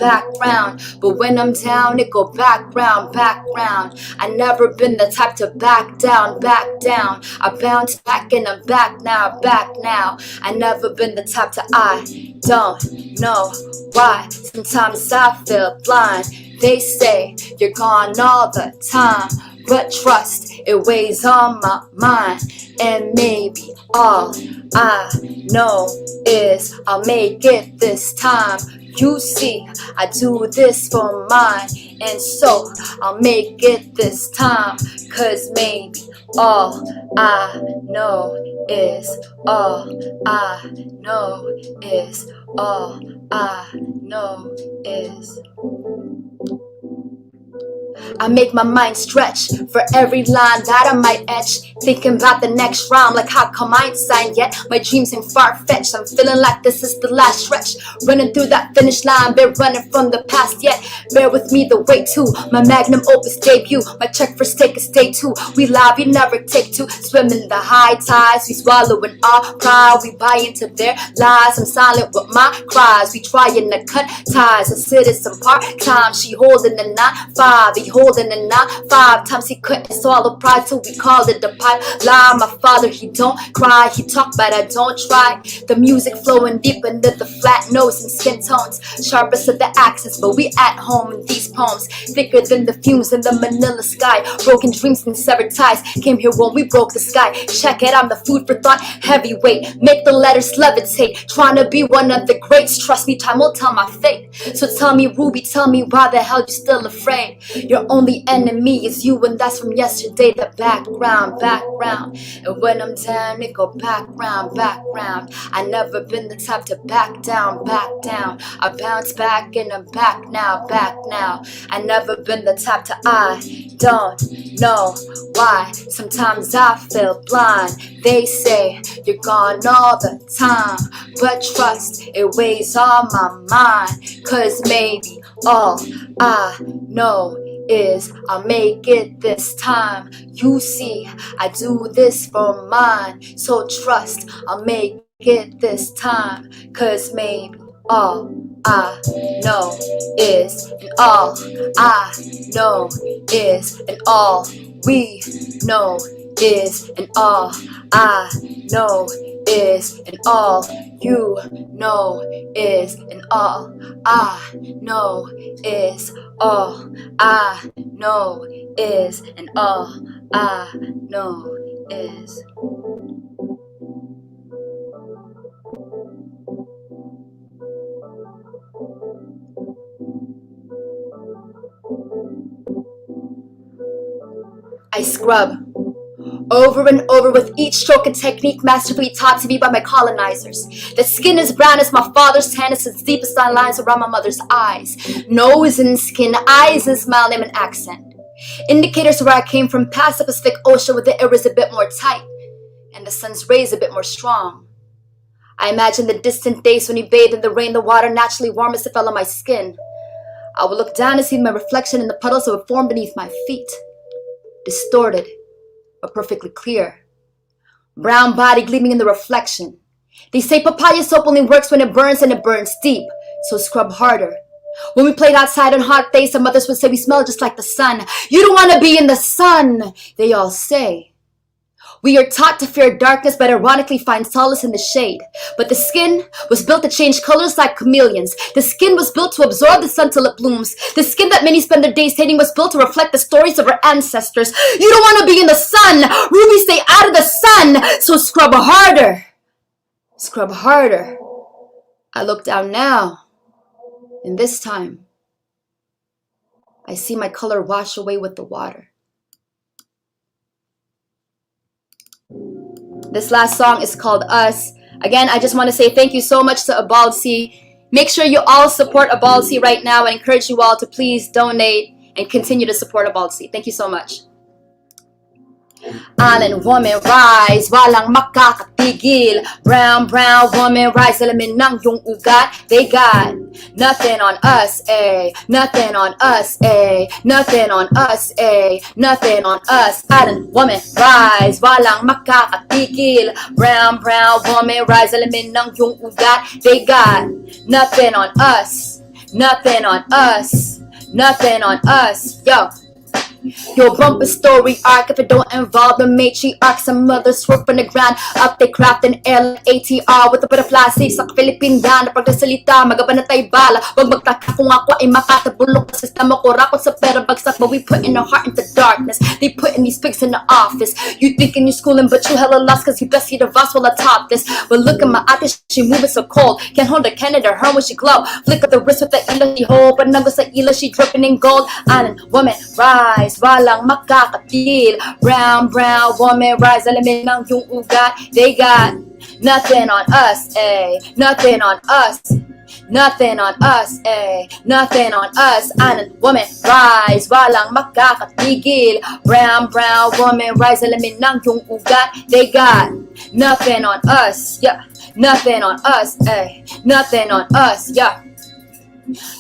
Speaker 12: but when I'm down, it go background. I never been the type to back down. I bounce back and I'm back now. I never been the type to, I don't know why. Sometimes I feel blind. They say you're gone all the time, but trust, it weighs on my mind. And maybe all I know is I'll make it this time. You see, I do this for mine, and so I'll make it this time. Cause maybe all I know is all I know is all I know is. I make my mind stretch for every line that I might etch. Thinking about the next rhyme, like how come I ain't signed yet? My dreams ain't far-fetched. I'm feeling like this is the last stretch. Running through that finish line, been running from the past yet. Bear with me the way too. My magnum opus debut. My check for steak is day 2. We live, we never take 2. Swim in the high tides, we swallowing our pride. We buy into their lies. I'm silent with my cries. We trying to cut ties. A citizen part-time. She holding a 9-5. He holding a 9-5. Times he couldn't swallow pride till we called it the pipeline. My father, he don't cry. He talk, but I don't try. The music flowing deep into the flat nose and skin tones. Sharpest of the accents, but we at home in these poems. Thicker than the fumes in the Manila sky. Broken dreams and severed ties. Came here when we broke the sky. Check it, I'm the food for thought. Heavyweight, make the letters levitate. Trying to be one of the greats. Trust me, time will tell my fate. So tell me, Ruby, tell me why the hell you still afraid? Your only enemy is you, and that's from yesterday. The background. And when I'm down, it go background. I never been the type to back down. I bounce back and I'm back now. I never been the type to I don't know why. Sometimes I feel blind. They say you're gone all the time, but trust, it weighs on my mind. Cause maybe all I know is I'll make it this time. You see, I do this for mine. So trust, I'll make it this time. Cause maybe all I know is, and all I know is, and all we know is, and all I know is, and all you know is, and all I know is, all I know is, and all I know is. I scrub over and over with each stroke and technique masterfully taught to me by my colonizers. The skin is brown as my father's tan, is its deepest line lines around my mother's eyes. Nose and skin, eyes and smile, name and accent. Indicators where I came from, past the Pacific Ocean, where the air is a bit more tight and the sun's rays a bit more strong. I imagine the distant days when he bathed in the rain, the water naturally warm as it fell on my skin. I would look down and see my reflection in the puddles that would form beneath my feet. Distorted, but perfectly clear. Brown body gleaming in the reflection. They say papaya soap only works when it burns, and it burns deep, so scrub harder. When we played outside on hot days, some mothers would say we smell just like the sun. You don't want to be in the sun, they all say. We are taught to fear darkness, but ironically find solace in the shade. But the skin was built to change colors like chameleons. The skin was built to absorb the sun till it blooms. The skin that many spend their days hating was built to reflect the stories of our ancestors. You don't want to be in the sun. Ruby, stay out of the sun. So scrub harder. Scrub harder. I look down now, and this time, I see my color wash away with the water. This last song is called Us. Again, I just want to say thank you so much to EBALDC. Make sure you all support EBALDC right now. I encourage you all to please donate and continue to support EBALDC. Thank you so much. Island woman rise, walang makakatigil. Brown woman rise, alamin ng yung ugat. They got nothing on us, eh. Nothing on us, eh. Nothing on us, eh. Nothing on us. Island woman rise, walang makakatigil. Brown woman rise, alamin ng yung ugat. They got nothing on us. Nothing on us. Nothing on us. Yo. Your bumper story arc if it don't involve the matriarch. Some mothers work from the ground up, they craft an air like ATR with a butterfly safe sa Philippine na pagkasalita, magabanatay bala. Wag magtaka kung ako ay makatabulok sa sistema ko, rakot sa pera bagsak, but we put in our heart into darkness. They putting these pigs in the office. You thinking you schooling, but you hella lost cause you best see the vase while I top this. But look at my ate, she moving so cold. Can't hold a Canada, her when she glow. Flick of the wrist with the ila she hold, but numbers sa ila she dripping in gold. Island woman rise, walang makakatil. Brown woman rise, alamin ng yung ugat. They got nothing on us, eh. Nothing on us. Nothing on us, nothing on us. And woman, rise, walang makakatigil. Brown woman, rise, alamin ng yung ugat. They got nothing on us, yeah. Nothing on us, nothing on us, yeah.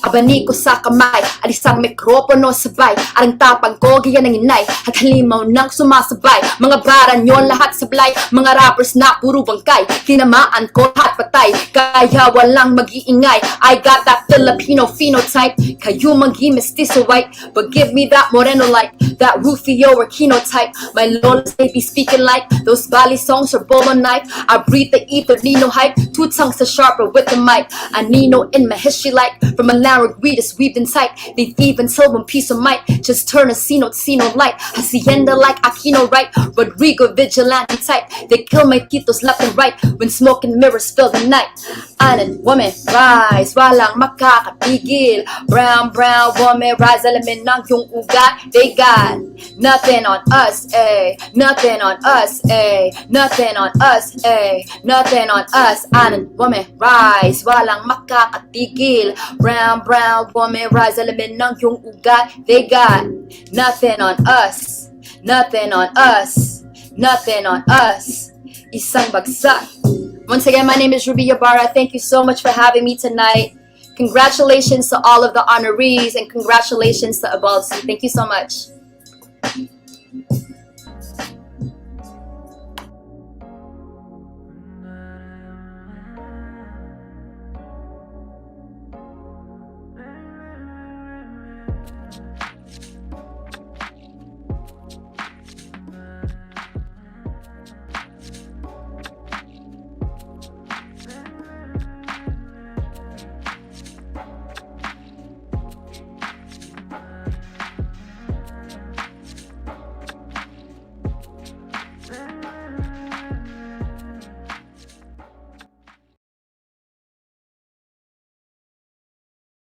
Speaker 12: Abaniko sa kamay, alisang mikropono sabay. Arang tapang ko, gaya ng inay, at halimaw nang sumasabay. Mga baranyon lahat sablay, mga rappers na puro bangkay. Tinamaan ko lahat patay, kaya walang mag-iingay. I got that Filipino phenotype, kayo magi-mestizo white. But give me that moreno light, that Rufio or Kino type. My lolas they be speaking like those Bali songs or bolo knife. I breathe the ether, Nino hype, two tongues are sharper with the mic. I Nino in my history like from a larynx readers weaved in sight. They thieve and sell one piece of might. Just turn a Cino light. Hacienda like Aquino right. Rodrigo vigilante type. They kill my titos left and right when smoke and mirrors fill the night. Anan woman rise, walang makakatigil. Brown woman rise, alamin ng yung ugat. They got nothing on us, nothing on us, nothing on us, nothing on us. Anan woman rise, walang makakatigil. Brown woman rise, alamin ng yung ugat. They got nothing on us, nothing on us, nothing on us. Isang bagsak. Once again, my name is Ruby Ybarra. Thank you so much for having me tonight. Congratulations to all of the honorees and congratulations to EBALDC. Thank you so much.